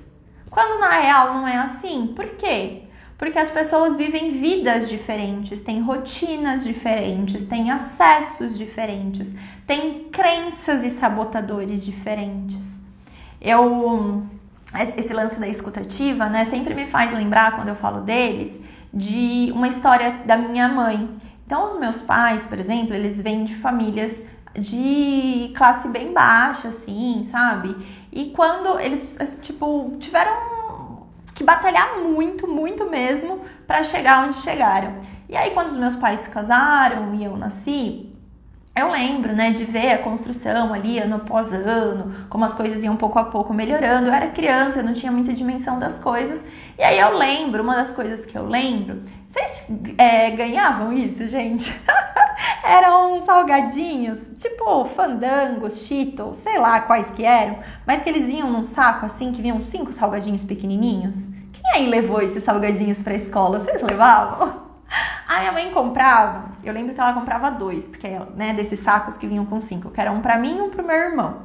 Quando na real não é assim. Por quê? Porque as pessoas vivem vidas diferentes, têm rotinas diferentes, têm acessos diferentes, têm crenças e sabotadores diferentes. Esse lance da escutativa, né, sempre me faz lembrar, quando eu falo deles, de uma história da minha mãe. Então, os meus pais, por exemplo, eles vêm de famílias de classe bem baixa, assim, sabe? E quando eles, tipo, tiveram que batalhar muito, muito mesmo para chegar onde chegaram. E aí, quando os meus pais se casaram e eu nasci, eu lembro, né, de ver a construção ali, ano após ano, como as coisas iam pouco a pouco melhorando. Eu era criança, eu não tinha muita dimensão das coisas. E aí eu lembro, uma das coisas que eu lembro... Vocês ganhavam isso, gente? Eram salgadinhos, tipo fandangos, Cheetos, sei lá quais que eram. Mas que eles vinham num saco assim, que vinham 5 salgadinhos pequenininhos. Quem aí levou esses salgadinhos pra escola? Vocês levavam? A minha mãe comprava, eu lembro que ela comprava 2, porque, né, desses sacos que vinham com 5, que era um pra mim e um pro meu irmão.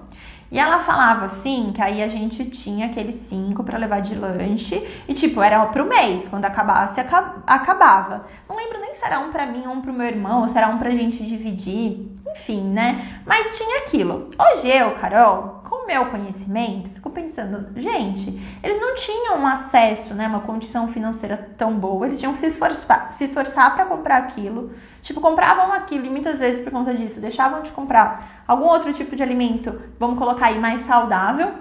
E ela falava assim, que aí a gente tinha aqueles 5 pra levar de lanche, e tipo, era pro mês, quando acabasse, acabava. Não lembro nem se era um pra mim ou um pro meu irmão, ou se era um pra gente dividir, enfim, né? Mas tinha aquilo. Hoje eu, Carol, com o meu conhecimento, fico pensando, gente, eles não tinham um acesso, né, uma condição financeira tão boa, eles tinham que se esforçar para comprar aquilo, tipo, compravam aquilo e muitas vezes por conta disso deixavam de comprar algum outro tipo de alimento, vamos colocar aí, mais saudável.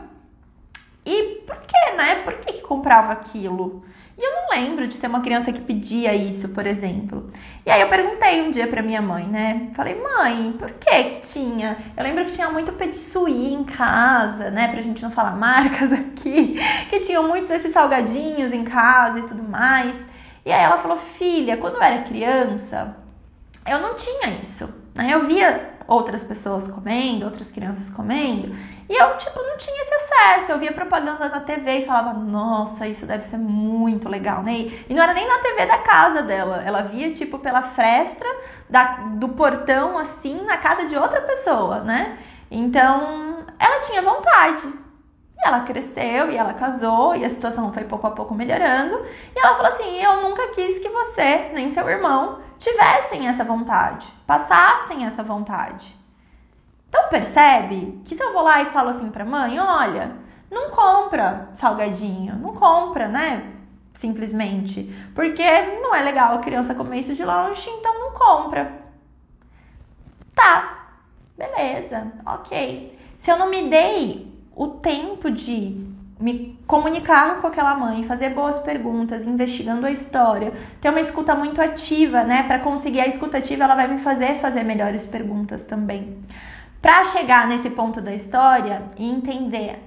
E por quê, né? Por que comprava aquilo? E eu não lembro de ter uma criança que pedia isso, por exemplo. E aí eu perguntei um dia pra minha mãe, né? Falei, mãe, por que tinha? Eu lembro que tinha muito petit suí em casa, né? Pra gente não falar marcas aqui. Que tinham muitos desses salgadinhos em casa e tudo mais. E aí ela falou, filha, quando eu era criança, eu não tinha isso, né? Eu via outras pessoas comendo, outras crianças comendo, e eu, tipo, não tinha esse acesso. Eu via propaganda na TV e falava, nossa, isso deve ser muito legal, né? E não era nem na TV da casa dela, ela via, tipo, pela fresta do portão, assim, na casa de outra pessoa, né? Então, ela tinha vontade. E ela cresceu, e ela casou, e a situação foi pouco a pouco melhorando. E ela falou assim, eu nunca quis que você, nem seu irmão, tivessem essa vontade, passassem essa vontade. Então percebe que se eu vou lá e falo assim pra mãe, olha, não compra salgadinho, não compra, né? Simplesmente. Porque não é legal a criança comer isso de lanche, então não compra. Tá, beleza, ok. Se eu não me dei o tempo de me comunicar com aquela mãe, fazer boas perguntas, investigando a história, ter uma escuta muito ativa, né? Para conseguir a escuta ativa, ela vai me fazer melhores perguntas também. Para chegar nesse ponto da história e entender,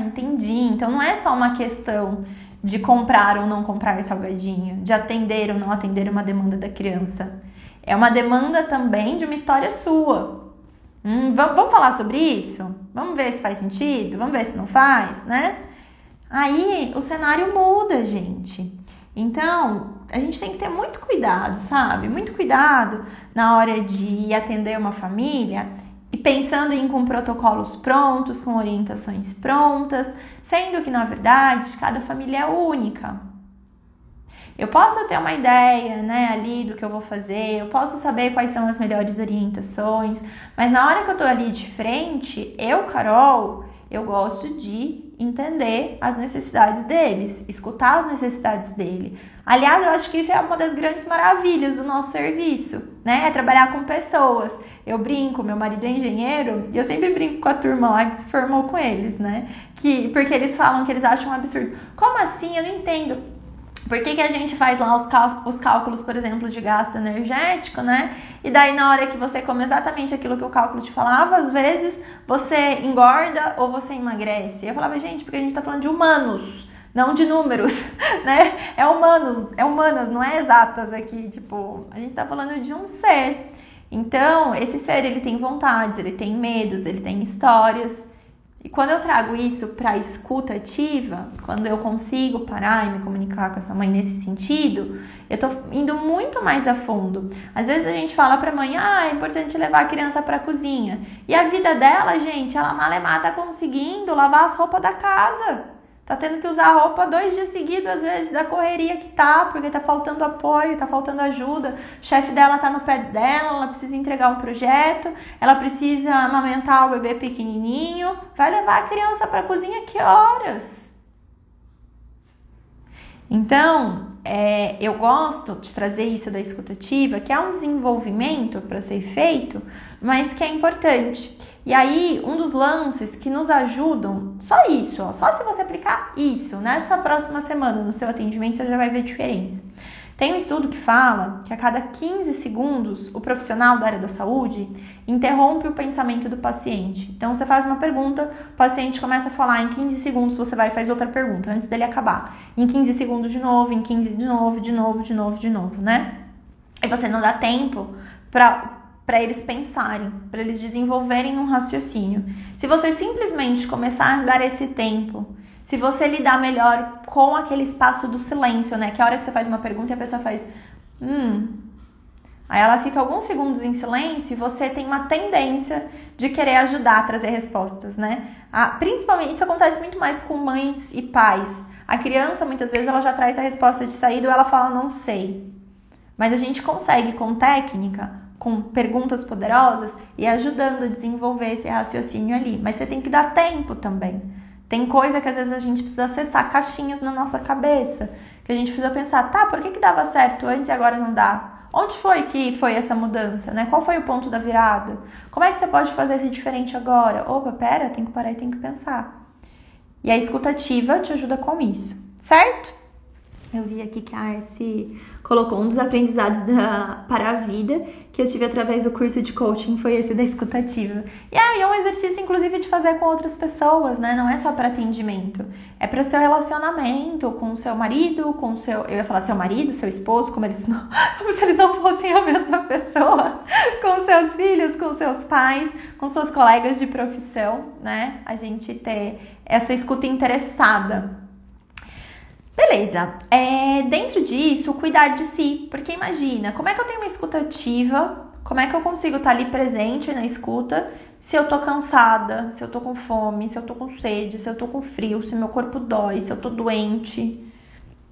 entendi. Então não é só uma questão de comprar ou não comprar salgadinho, de atender ou não atender uma demanda da criança. É uma demanda também de uma história sua. Vamos falar sobre isso? Vamos ver se faz sentido? Vamos ver se não faz, né? Aí o cenário muda, gente. Então, a gente tem que ter muito cuidado, sabe? Muito cuidado na hora de atender uma família e pensando em com protocolos prontos, com orientações prontas, sendo que, na verdade, cada família é única. Eu posso ter uma ideia, né, ali do que eu vou fazer, eu posso saber quais são as melhores orientações, mas na hora que eu tô ali de frente, eu, Carol, eu gosto de entender as necessidades deles, escutar as necessidades dele. Aliás, eu acho que isso é uma das grandes maravilhas do nosso serviço, né, é trabalhar com pessoas. Eu brinco, meu marido é engenheiro, e eu sempre brinco com a turma lá que se formou com eles, né, porque eles falam que eles acham um absurdo. Como assim? Eu não entendo. Por que a gente faz lá os cálculos, por exemplo, de gasto energético, né? E daí na hora que você come exatamente aquilo que o cálculo te falava, às vezes você engorda ou você emagrece. Eu falava, gente, porque a gente tá falando de humanos, não de números, né? É humanas, não é exatas aqui, tipo, a gente tá falando de um ser. Então, esse ser, ele tem vontades, ele tem medos, ele tem histórias. E quando eu trago isso para escuta ativa, quando eu consigo parar e me comunicar com essa mãe nesse sentido, eu tô indo muito mais a fundo. Às vezes a gente fala pra mãe, é importante levar a criança pra cozinha. E a vida dela, gente, ela malemar tá conseguindo lavar as roupas da casa. Tá tendo que usar roupa 2 dias seguidos, às vezes, da correria que tá, porque tá faltando apoio, tá faltando ajuda. O chefe dela tá no pé dela, ela precisa entregar um projeto, ela precisa amamentar o bebê pequenininho. Vai levar a criança pra cozinha que horas? Então, eu gosto de trazer isso da escuta ativa, que é um desenvolvimento para ser feito, mas que é importante. E aí, um dos lances que nos ajudam, só isso, só se você aplicar isso nessa próxima semana no seu atendimento, você já vai ver diferença. Tem um estudo que fala que a cada 15 segundos, o profissional da área da saúde interrompe o pensamento do paciente. Então, você faz uma pergunta, o paciente começa a falar, em 15 segundos você vai e faz outra pergunta, antes dele acabar. Em 15 segundos de novo, em 15 de novo, né? E você não dá tempo para eles pensarem, para eles desenvolverem um raciocínio. Se você simplesmente começar a dar esse tempo, se você lidar melhor com aquele espaço do silêncio, né? Que é a hora que você faz uma pergunta e a pessoa faz Aí ela fica alguns segundos em silêncio e você tem uma tendência de querer ajudar a trazer respostas, né? Principalmente isso acontece muito mais com mães e pais. A criança, muitas vezes, ela já traz a resposta de saída ou ela fala, não sei. Mas a gente consegue, com técnica, com perguntas poderosas, e ajudando a desenvolver esse raciocínio ali. Mas você tem que dar tempo também. Tem coisa que às vezes a gente precisa acessar caixinhas na nossa cabeça, que a gente precisa pensar, por que dava certo antes e agora não dá? Onde foi que foi essa mudança, né? Qual foi o ponto da virada? Como é que você pode fazer isso diferente agora? Opa, pera, tem que parar e tem que pensar. E a escuta ativa te ajuda com isso, certo? Eu vi aqui que a Arce colocou um dos aprendizados para a vida que eu tive através do curso de coaching, foi esse da escuta ativa. E aí é um exercício, inclusive, de fazer com outras pessoas, né? Não é só para atendimento. É para o seu relacionamento com o seu marido, com o seu... Eu ia falar seu marido, seu esposo, como se eles não fossem a mesma pessoa. Com seus filhos, com seus pais, com suas colegas de profissão, né? A gente ter essa escuta interessada. Beleza, dentro disso, cuidar de si, porque imagina, como é que eu tenho uma escuta ativa, como é que eu consigo estar ali presente na escuta se eu tô cansada, se eu tô com fome, se eu tô com sede, se eu tô com frio, se meu corpo dói, se eu tô doente,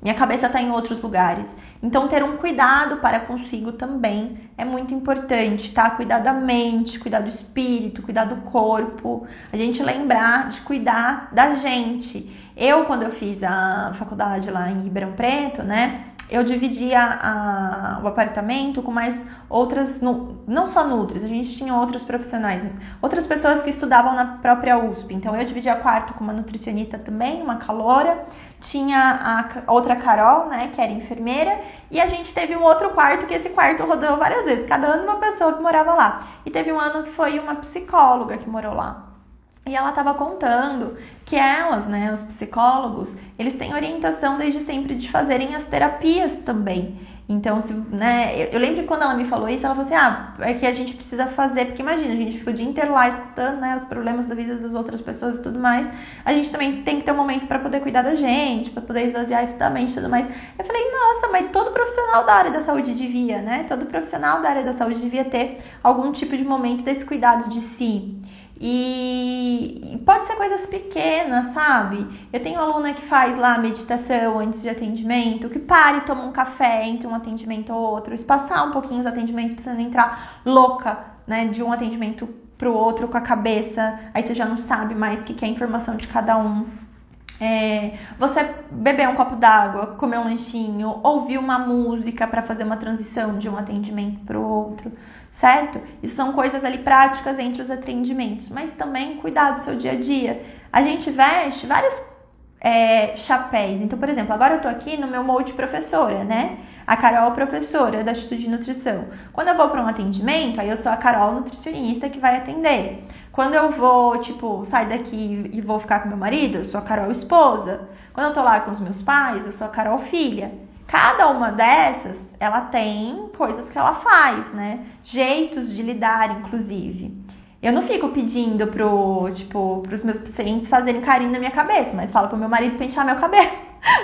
minha cabeça tá em outros lugares. Então, ter um cuidado para consigo também é muito importante, tá? Cuidar da mente, cuidar do espírito, cuidar do corpo, a gente lembrar de cuidar da gente. Eu, quando eu fiz a faculdade lá em Ribeirão Preto, né? Eu dividia o apartamento com mais outras, não só nutris, a gente tinha outros profissionais, outras pessoas que estudavam na própria USP. Então, eu dividia quarto com uma nutricionista também, uma caloura, tinha a outra Carol, né, que era enfermeira, e a gente teve um outro quarto, que esse quarto rodou várias vezes, cada ano uma pessoa que morava lá. E teve um ano que foi uma psicóloga que morou lá. E ela estava contando que elas, né, os psicólogos, eles têm orientação desde sempre de fazerem as terapias também. Então, eu lembro que quando ela me falou isso, ela falou assim, é que a gente precisa fazer, porque imagina, a gente fica o dia inteiro lá escutando, né, os problemas da vida das outras pessoas e tudo mais, a gente também tem que ter um momento para poder cuidar da gente, para poder esvaziar isso da mente e tudo mais. Eu falei, nossa, mas todo profissional da área da saúde devia, né, todo profissional da área da saúde devia ter algum tipo de momento desse cuidado de si. E pode ser coisas pequenas, sabe? Eu tenho aluna que faz lá meditação antes de atendimento, que para e toma um café entre um atendimento ou outro, espaçar um pouquinho os atendimentos, precisando entrar louca, né, de um atendimento pro outro com a cabeça, aí você já não sabe mais o que é a informação de cada um. Você beber um copo d'água, comer um lanchinho, ouvir uma música para fazer uma transição de um atendimento para o outro, certo? Isso são coisas ali práticas entre os atendimentos, mas também cuidar do seu dia a dia. A gente veste vários chapéus. Então, por exemplo, agora eu tô aqui no meu molde professora, né? A Carol, professora da Instituto de Nutrição. Quando eu vou para um atendimento, aí eu sou a Carol, nutricionista, que vai atender. Quando eu vou, sair daqui e vou ficar com meu marido, eu sou a Carol, esposa. Quando eu tô lá com os meus pais, eu sou a Carol filha. Cada uma dessas, ela tem coisas que ela faz, né? Jeitos de lidar, inclusive. Eu não fico pedindo pros meus pacientes fazerem carinho na minha cabeça, mas falo pro meu marido pentear meu cabelo,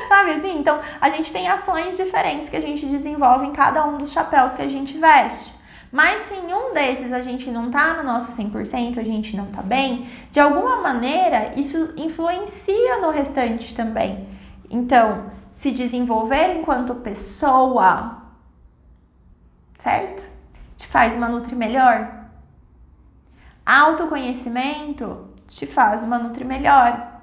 sabe assim? Então, a gente tem ações diferentes que a gente desenvolve em cada um dos chapéus que a gente veste. Mas se em um desses a gente não tá no nosso 100%, a gente não tá bem, de alguma maneira isso influencia no restante também. Então, se desenvolver enquanto pessoa, certo? Te faz uma nutri melhor. Autoconhecimento te faz uma nutri melhor.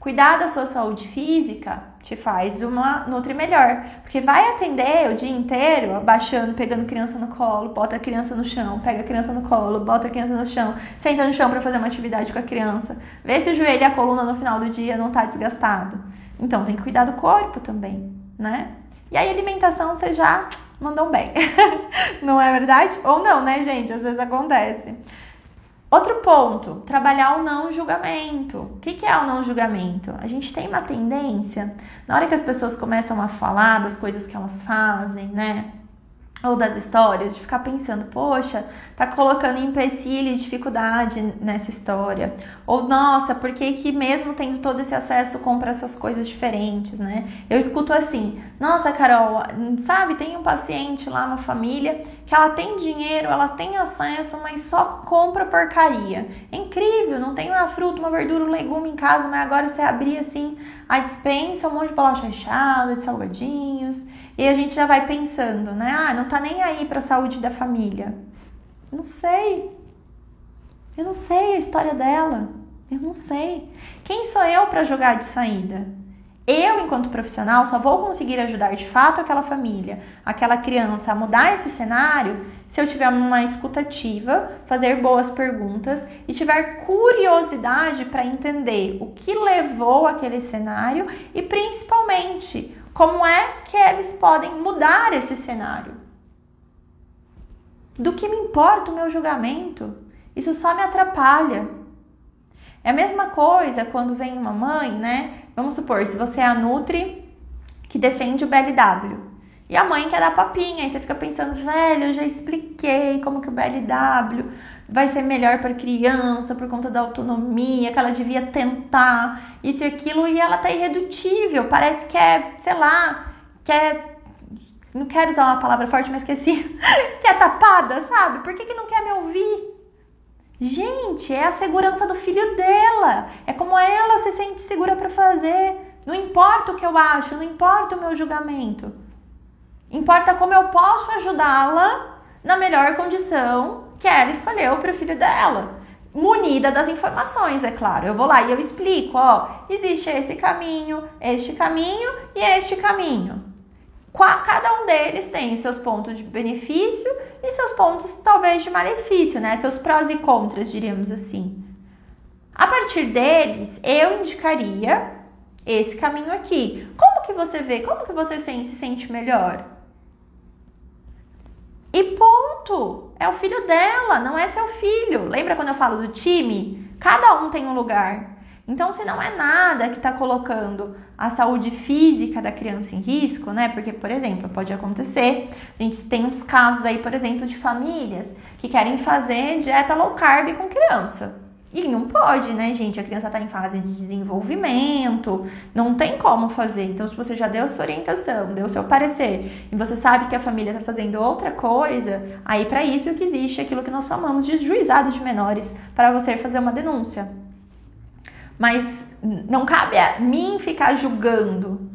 Cuidar da sua saúde física te faz uma nutri melhor. Porque vai atender o dia inteiro, abaixando, pegando criança no colo, bota a criança no chão, pega a criança no colo, bota a criança no chão, senta no chão para fazer uma atividade com a criança. Vê se o joelho e a coluna no final do dia não tá desgastado. Então tem que cuidar do corpo também, né? E aí alimentação você já mandou bem. Não é verdade? Ou não, né, gente? Às vezes acontece. Outro ponto, trabalhar o não julgamento. O que é o não julgamento? A gente tem uma tendência, na hora que as pessoas começam a falar das coisas que elas fazem, né? Ou das histórias, de ficar pensando, poxa, tá colocando empecilho e dificuldade nessa história. Ou, nossa, por que mesmo tendo todo esse acesso, compra essas coisas diferentes, né? Eu escuto assim, nossa, Carol, sabe, tem um paciente lá na família que ela tem dinheiro, ela tem acesso, mas só compra porcaria. É incrível, não tem uma fruta, uma verdura, um legume em casa, mas agora você abrir assim a despensa, um monte de bolacha recheada, de salgadinhos. E a gente já vai pensando, né? Ah, não tá nem aí pra saúde da família. Não sei. Eu não sei a história dela. Eu não sei. Quem sou eu para jogar de saída? Eu, enquanto profissional, só vou conseguir ajudar de fato aquela família, aquela criança a mudar esse cenário se eu tiver uma escuta ativa, fazer boas perguntas e tiver curiosidade para entender o que levou aquele cenário e, principalmente, como é que eles podem mudar esse cenário. Do que me importa o meu julgamento? Isso só me atrapalha. É a mesma coisa quando vem uma mãe, né? Vamos supor, se você é a nutri que defende o BLW e a mãe quer dar papinha, aí você fica pensando, velho, eu já expliquei como que o BLW vai ser melhor para a criança por conta da autonomia, que ela devia tentar isso e aquilo, e ela tá irredutível, parece que é, sei lá, que é, não quero usar uma palavra forte, mas esqueci, que é tapada, sabe? Por que não quer me ouvir? Gente, é a segurança do filho dela, é como ela se sente segura para fazer, não importa o que eu acho, não importa o meu julgamento, importa como eu posso ajudá-la na melhor condição que ela escolheu para o filho dela, munida das informações, é claro. Eu vou lá e eu explico, ó, existe esse caminho e este caminho. Cada um deles tem seus pontos de benefício e seus pontos, talvez, de malefício, né? Seus prós e contras, diríamos assim. A partir deles, eu indicaria esse caminho aqui. Como que você vê? Como que você se sente melhor? E ponto! É o filho dela, não é seu filho. Lembra quando eu falo do time? Cada um tem um lugar. Então, se não é nada que está colocando a saúde física da criança em risco, né? Porque, por exemplo, pode acontecer, a gente tem uns casos aí, por exemplo, de famílias que querem fazer dieta low carb com criança. E não pode, né, gente? A criança está em fase de desenvolvimento, não tem como fazer. Então, se você já deu sua orientação, deu seu parecer, e você sabe que a família está fazendo outra coisa, aí para isso que existe aquilo que nós chamamos de juizado de menores, para você fazer uma denúncia. Mas não cabe a mim ficar julgando.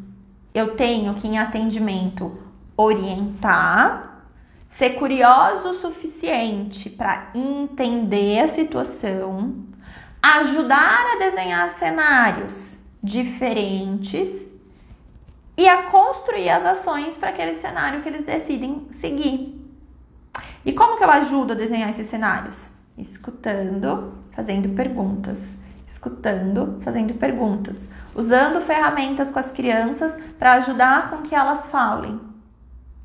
Eu tenho que, em atendimento, orientar, ser curioso o suficiente para entender a situação, ajudar a desenhar cenários diferentes e a construir as ações para aquele cenário que eles decidem seguir. E como que eu ajudo a desenhar esses cenários? Escutando, fazendo perguntas. Escutando, fazendo perguntas, usando ferramentas com as crianças para ajudar com que elas falem.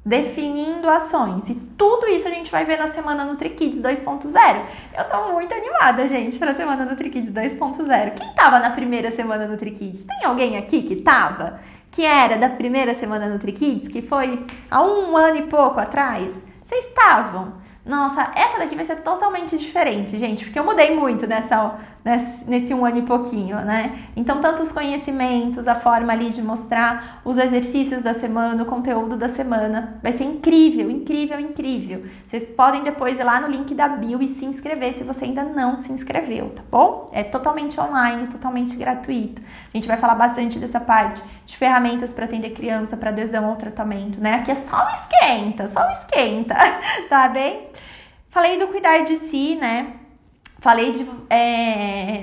definindo ações. E tudo isso a gente vai ver na Semana NutriKids 2.0. Eu tô muito animada, gente, pra Semana NutriKids 2.0. Quem tava na primeira Semana NutriKids? Tem alguém aqui que tava? Que era da primeira Semana NutriKids, que foi há 1 ano e pouco atrás? Vocês estavam? Nossa, essa daqui vai ser totalmente diferente, gente, porque eu mudei muito nesse 1 ano e pouquinho, né? Então, tanto os conhecimentos, a forma ali de mostrar os exercícios da semana, o conteúdo da semana, vai ser incrível, incrível, incrível. Vocês podem depois ir lá no link da bio e se inscrever se você ainda não se inscreveu, tá bom? É totalmente online, totalmente gratuito. A gente vai falar bastante dessa parte de ferramentas para atender criança, para adesão ao tratamento, né? Aqui é só um esquenta, tá bem? Falei do cuidar de si, né? Falei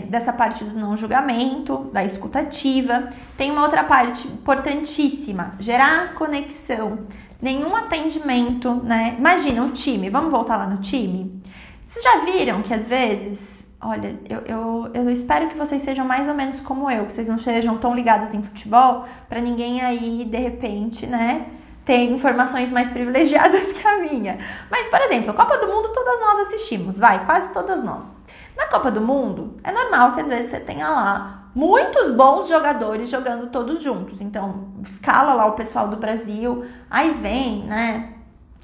dessa parte do não julgamento, da escutativa. Tem uma outra parte importantíssima, gerar conexão. Nenhum atendimento, né? Imagina o time, vamos voltar lá no time? Vocês já viram que às vezes, olha, eu espero que vocês sejam mais ou menos como eu, que vocês não sejam tão ligadas em futebol, para ninguém aí, de repente, né, ter informações mais privilegiadas que a minha. Mas, por exemplo, a Copa do Mundo todas nós assistimos, quase todas nós. Na Copa do Mundo, é normal que às vezes você tenha lá muitos bons jogadores jogando todos juntos. Então, escala lá o pessoal do Brasil, aí vem, né,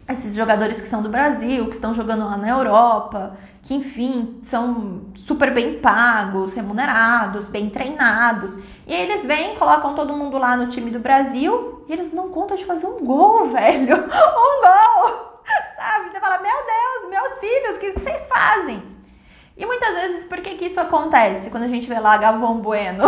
esses jogadores que são do Brasil, que estão jogando lá na Europa, que, enfim, são super bem pagos, remunerados, bem treinados. E aí eles vêm, colocam todo mundo lá no time do Brasil e eles não dão conta de fazer um gol, velho. Um gol! Sabe? Você fala, meu Deus, meus filhos, o que vocês fazem? E muitas vezes, por que isso acontece? Quando a gente vê lá Galvão Bueno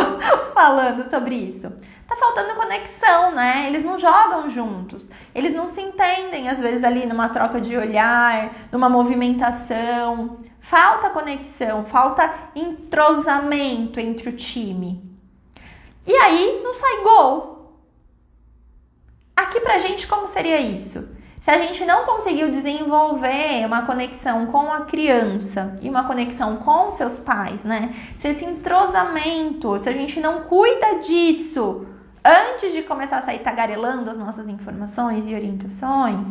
falando sobre isso. Tá faltando conexão, né? Eles não jogam juntos. Eles não se entendem, às vezes, ali numa troca de olhar, numa movimentação. Falta conexão, falta entrosamento entre o time. E aí, não sai gol. Aqui pra gente, como seria isso? Se a gente não conseguiu desenvolver uma conexão com a criança e uma conexão com seus pais, né? Se esse entrosamento, se a gente não cuida disso antes de começar a sair tagarelando as nossas informações e orientações,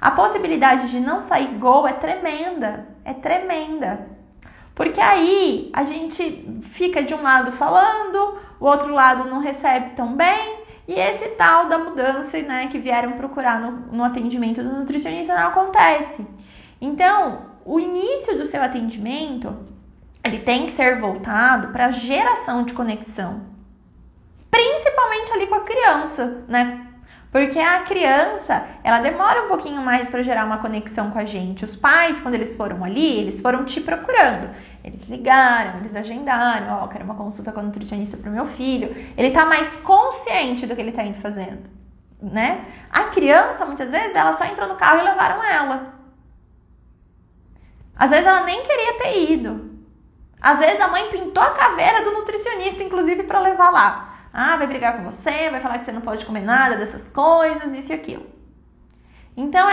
a possibilidade de não sair gol é tremenda, Porque aí a gente fica de um lado falando, o outro lado não recebe tão bem, e esse tal da mudança, né, que vieram procurar no atendimento do nutricionista não acontece. Então, o início do seu atendimento, ele tem que ser voltado para a geração de conexão. Principalmente ali com a criança, né? Porque a criança, ela demora um pouquinho mais para gerar uma conexão com a gente. Os pais, quando eles foram ali, eles foram te procurando. Eles ligaram, eles agendaram, quero uma consulta com a nutricionista para o meu filho. Ele tá mais consciente do que ele tá indo fazendo, né? A criança, muitas vezes, ela só entrou no carro e levaram ela. Às vezes ela nem queria ter ido. Às vezes a mãe pintou a caveira do nutricionista, inclusive, para levar lá. Vai brigar com você, vai falar que você não pode comer nada dessas coisas, isso e aquilo. Então,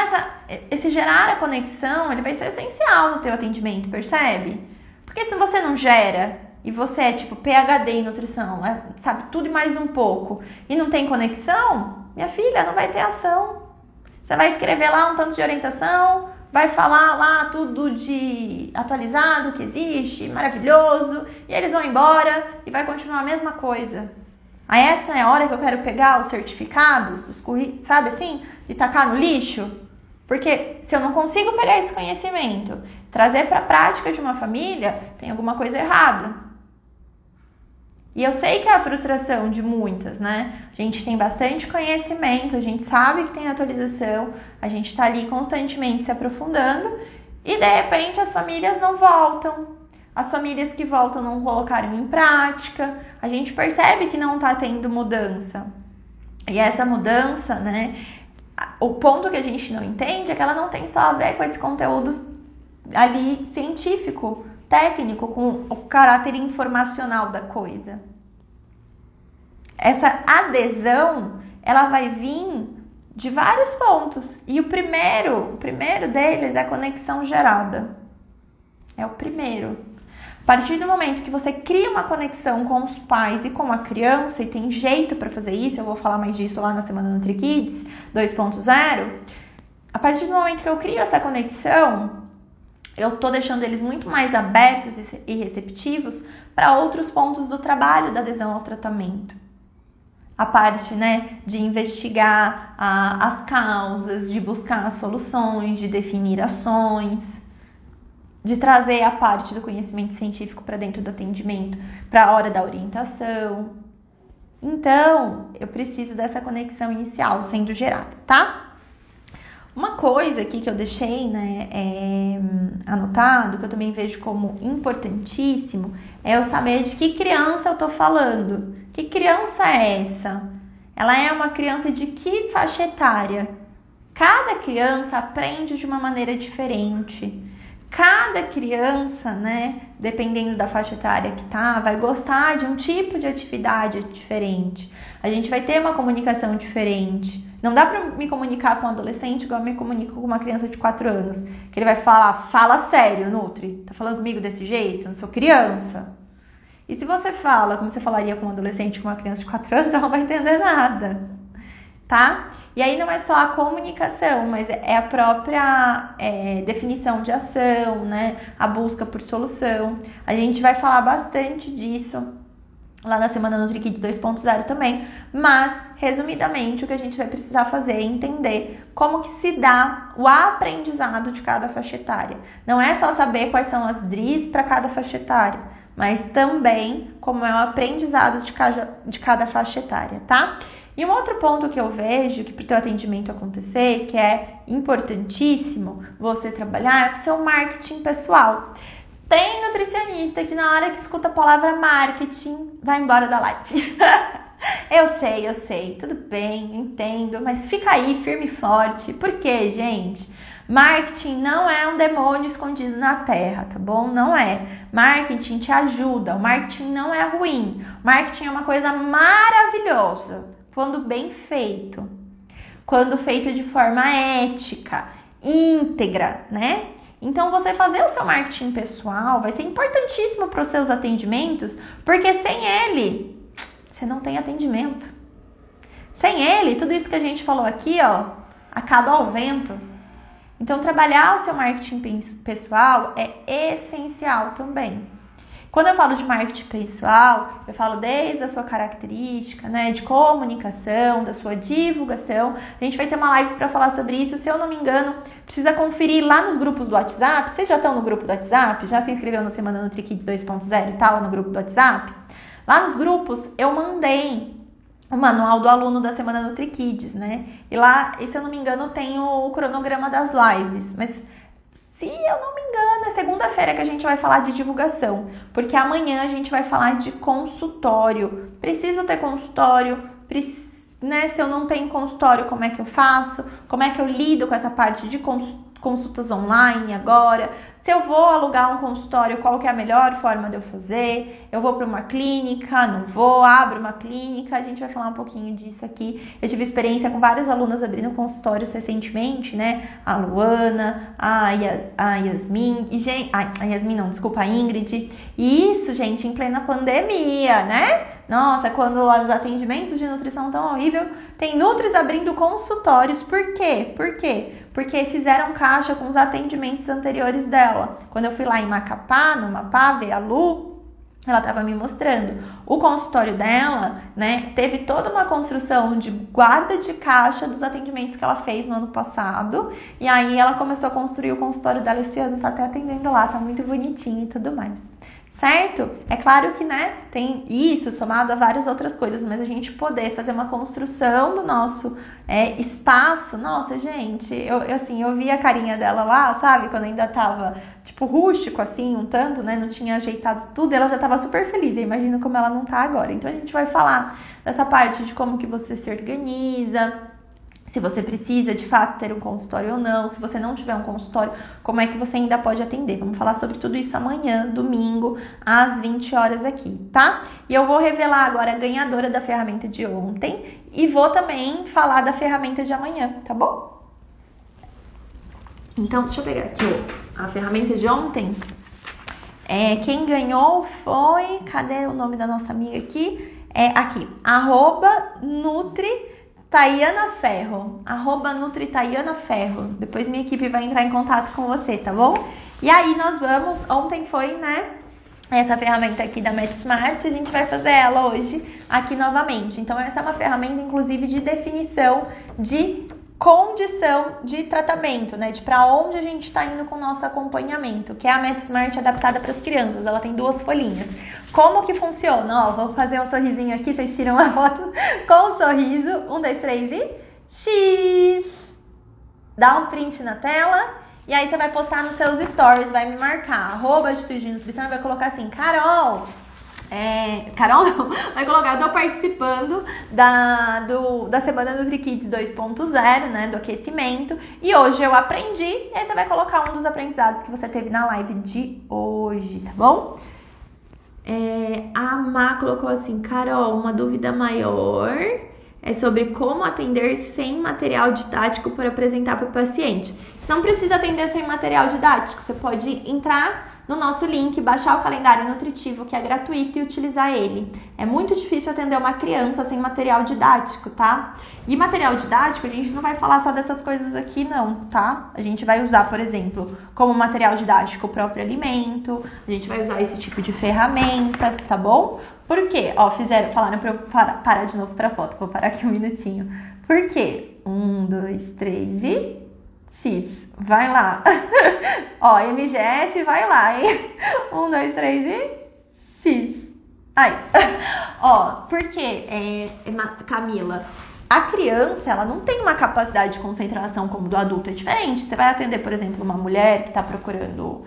esse gerar a conexão, ele vai ser essencial no teu atendimento, percebe? Porque se você não gera, e você é tipo PhD em nutrição, sabe tudo e mais um pouco, e não tem conexão, minha filha, não vai ter ação. Você vai escrever lá um tanto de orientação, vai falar lá tudo de atualizado que existe, maravilhoso, e eles vão embora e vai continuar a mesma coisa. Aí essa é a hora que eu quero pegar os certificados, sabe assim, e tacar no lixo. Porque se eu não consigo pegar esse conhecimento, trazer para a prática de uma família, tem alguma coisa errada. E eu sei que é a frustração de muitas, né? A gente tem bastante conhecimento, a gente sabe que tem atualização, a gente está ali constantemente se aprofundando e de repente as famílias não voltam. As famílias que voltam não colocaram em prática, a gente percebe que não está tendo mudança. E essa mudança, né, o ponto que a gente não entende é que ela não tem só a ver com esse conteúdo ali científico, técnico, com o caráter informacional da coisa. Essa adesão, ela vai vir de vários pontos. E o primeiro deles é a conexão gerada. É o primeiro. partir do momento que você cria uma conexão com os pais e com a criança, e tem jeito para fazer isso, eu vou falar mais disso lá na Semana NutriKids 2.0, a partir do momento que eu crio essa conexão, eu tô deixando eles muito mais abertos e receptivos para outros pontos do trabalho da adesão ao tratamento. A parte, né, de investigar as causas, de buscar as soluções, de definir ações, de trazer a parte do conhecimento científico para dentro do atendimento, para a hora da orientação. Então, eu preciso dessa conexão inicial sendo gerada, tá? Uma coisa aqui que eu deixei, né, anotado, que eu também vejo como importantíssimo, é eu saber de que criança eu tô falando. Que criança é essa? Ela é uma criança de que faixa etária? Cada criança aprende de uma maneira diferente. Cada criança, né, dependendo da faixa etária que tá, vai gostar de um tipo de atividade diferente. A gente vai ter uma comunicação diferente. Não dá pra me comunicar com um adolescente igual eu me comunico com uma criança de 4 anos. Que ele vai falar, fala sério, Nutri. Tá falando comigo desse jeito? Eu não sou criança. E se você fala como você falaria com um adolescente, com uma criança de 4 anos, ela não vai entender nada. Tá? E aí não é só a comunicação, mas é a própria definição de ação, né? A busca por solução. A gente vai falar bastante disso lá na Semana NutriKids 2.0 também, mas, resumidamente, o que a gente vai precisar fazer é entender como que se dá o aprendizado de cada faixa etária. Não é só saber quais são as DRIs para cada faixa etária, mas também como é o aprendizado de cada faixa etária, tá? E um outro ponto que eu vejo que para o teu atendimento acontecer, que é importantíssimo você trabalhar, é o seu marketing pessoal. Tem nutricionista que na hora que escuta a palavra marketing, vai embora da live. Eu sei, tudo bem, entendo, mas fica aí firme e forte. Por quê, gente? Marketing não é um demônio escondido na terra, tá bom? Não é. Marketing te ajuda, o marketing não é ruim. O marketing é uma coisa maravilhosa, quando bem feito. Quando feito de forma ética, íntegra, né? Então, você fazer o seu marketing pessoal vai ser importantíssimo para os seus atendimentos, porque sem ele, você não tem atendimento. Sem ele, tudo isso que a gente falou aqui, ó, acaba ao vento. Então, trabalhar o seu marketing pessoal é essencial também. Quando eu falo de marketing pessoal, eu falo desde a sua característica, né, de comunicação, da sua divulgação. A gente vai ter uma live para falar sobre isso. Se eu não me engano, precisa conferir lá nos grupos do WhatsApp. Vocês já estão no grupo do WhatsApp? Já se inscreveu na Semana NutriKids 2.0 e tal, lá no grupo do WhatsApp? Lá nos grupos, eu mandei o manual do aluno da Semana NutriKids, né? E lá, se eu não me engano, tem o cronograma das lives. Mas, se eu não me engano, é segunda-feira que a gente vai falar de divulgação. Porque amanhã a gente vai falar de consultório. Preciso ter consultório, né? Se eu não tenho consultório, como é que eu faço? Como é que eu lido com essa parte de consultas online agora? Se eu vou alugar um consultório, qual que é a melhor forma de eu fazer? Eu vou para uma clínica? Não vou? Abro uma clínica? A gente vai falar um pouquinho disso aqui. Eu tive experiência com várias alunas abrindo consultórios recentemente, né? A Luana, a Yasmin, a Ingrid. E isso, gente, em plena pandemia, né? Nossa, quando os atendimentos de nutrição estão horríveis, tem nutris abrindo consultórios. Por quê? Porque fizeram caixa com os atendimentos anteriores dela. Quando eu fui lá em Macapá, no Mapá, ver a Lu, ela estava me mostrando. O consultório dela, né, teve toda uma construção de guarda de caixa dos atendimentos que ela fez no ano passado. E aí ela começou a construir o consultório dela esse ano, tá até atendendo lá, tá muito bonitinho e tudo mais. Certo? É claro que, né, tem isso somado a várias outras coisas, mas a gente poder fazer uma construção do nosso espaço, nossa, gente, eu vi a carinha dela lá, sabe, quando ainda tava, tipo, rústico, assim, um tanto, né, não tinha ajeitado tudo, ela já tava super feliz, eu imagino como ela não tá agora. Então, a gente vai falar dessa parte de como que você se organiza, se você precisa de fato ter um consultório ou não, se você não tiver um consultório, como é que você ainda pode atender. Vamos falar sobre tudo isso amanhã, domingo, às 20 horas aqui, tá? E eu vou revelar agora a ganhadora da ferramenta de ontem e vou também falar da ferramenta de amanhã, tá bom? Então, deixa eu pegar aqui a ferramenta de ontem. Quem ganhou foi... Cadê o nome da nossa amiga aqui? Aqui, @NutriTaianaFerro. @NutriTaianaFerro. Depois minha equipe vai entrar em contato com você, tá bom? E aí nós vamos... Ontem foi, né? Essa ferramenta aqui da MedSmart, a gente vai fazer ela hoje aqui novamente. Então, essa é uma ferramenta, inclusive, de definição de condição de tratamento, né? De para onde a gente está indo com o nosso acompanhamento, que é a MedSmart adaptada para as crianças. Ela tem 2 folhinhas. Como que funciona? Ó, vou fazer um sorrisinho aqui, vocês tiram a foto com o sorriso. 1, 2, 3 e... X! Dá um print na tela. E aí você vai postar nos seus stories, vai me marcar, @Atitude de Nutrição, e vai colocar assim, Carol não, vai colocar, eu tô participando da Semana NutriKids 2.0, né, do aquecimento, e hoje eu aprendi, e aí você vai colocar um dos aprendizados que você teve na live de hoje, tá bom? A Má colocou assim, Carol, uma dúvida maior é sobre como atender sem material didático para apresentar para o paciente. Não precisa atender sem material didático, você pode entrar no nosso link, baixar o calendário nutritivo, que é gratuito, e utilizar ele. É muito difícil atender uma criança sem material didático, tá? E material didático, a gente não vai falar só dessas coisas aqui não, tá? A gente vai usar, por exemplo, como material didático o próprio alimento, a gente vai usar esse tipo de ferramentas, tá bom? Por quê? Ó, falaram pra eu parar de novo pra foto, vou parar aqui um minutinho. Por quê? 1, 2, 3 e... X, vai lá. Ó, MGS, vai lá, hein? 1, 2, 3 e... X. Ai. Ó, porque, Camila, a criança, ela não tem uma capacidade de concentração como do adulto, é diferente. Você vai atender, por exemplo, uma mulher que tá procurando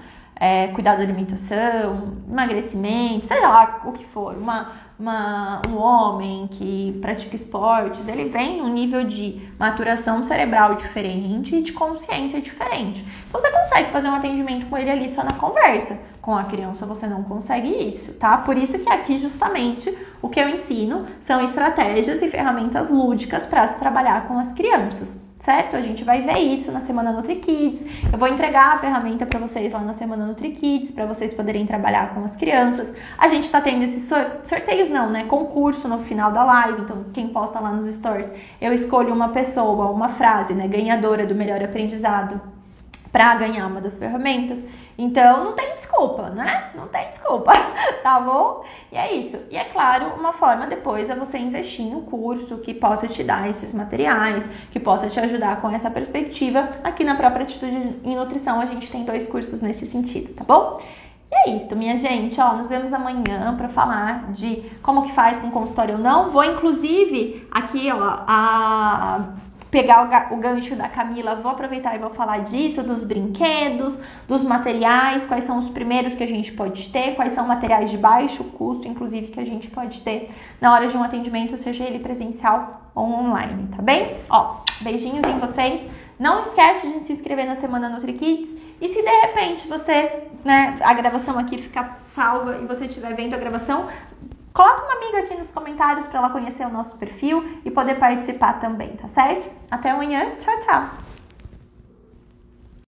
cuidar da alimentação, emagrecimento, seja lá o que for, um homem que pratica esportes, ele vem num nível de maturação cerebral diferente e de consciência diferente. Então, você consegue fazer um atendimento com ele ali só na conversa. Com a criança, você não consegue isso, tá? Por isso que aqui, justamente, o que eu ensino são estratégias e ferramentas lúdicas para se trabalhar com as crianças, certo? A gente vai ver isso na Semana NutriKids. Eu vou entregar a ferramenta para vocês lá na Semana NutriKids, para vocês poderem trabalhar com as crianças. A gente está tendo esses sorteios, não, né? Concurso no final da live. Então, quem posta lá nos stories, eu escolho uma pessoa, uma frase, né? Ganhadora do melhor aprendizado para ganhar uma das ferramentas. Então, não tem desculpa, né? Não tem desculpa, tá bom? E é isso. E é claro, uma forma depois é você investir em um curso que possa te dar esses materiais, que possa te ajudar com essa perspectiva. Aqui na própria Atitude em Nutrição, a gente tem 2 cursos nesse sentido, tá bom? E é isso, minha gente, ó, nos vemos amanhã para falar de como que faz com consultório ou não. Vou, inclusive, aqui, ó, pegar o gancho da Camila, vou aproveitar e vou falar disso, dos brinquedos, dos materiais, quais são os primeiros que a gente pode ter, quais são materiais de baixo custo, inclusive, que a gente pode ter na hora de um atendimento, seja ele presencial ou online, tá bem? Ó, beijinhos em vocês. Não esquece de se inscrever na Semana NutriKids e se de repente você, né, a gravação aqui fica salva e você estiver vendo a gravação, coloca uma amiga aqui nos comentários para ela conhecer o nosso perfil e poder participar também, tá certo? Até amanhã, tchau, tchau!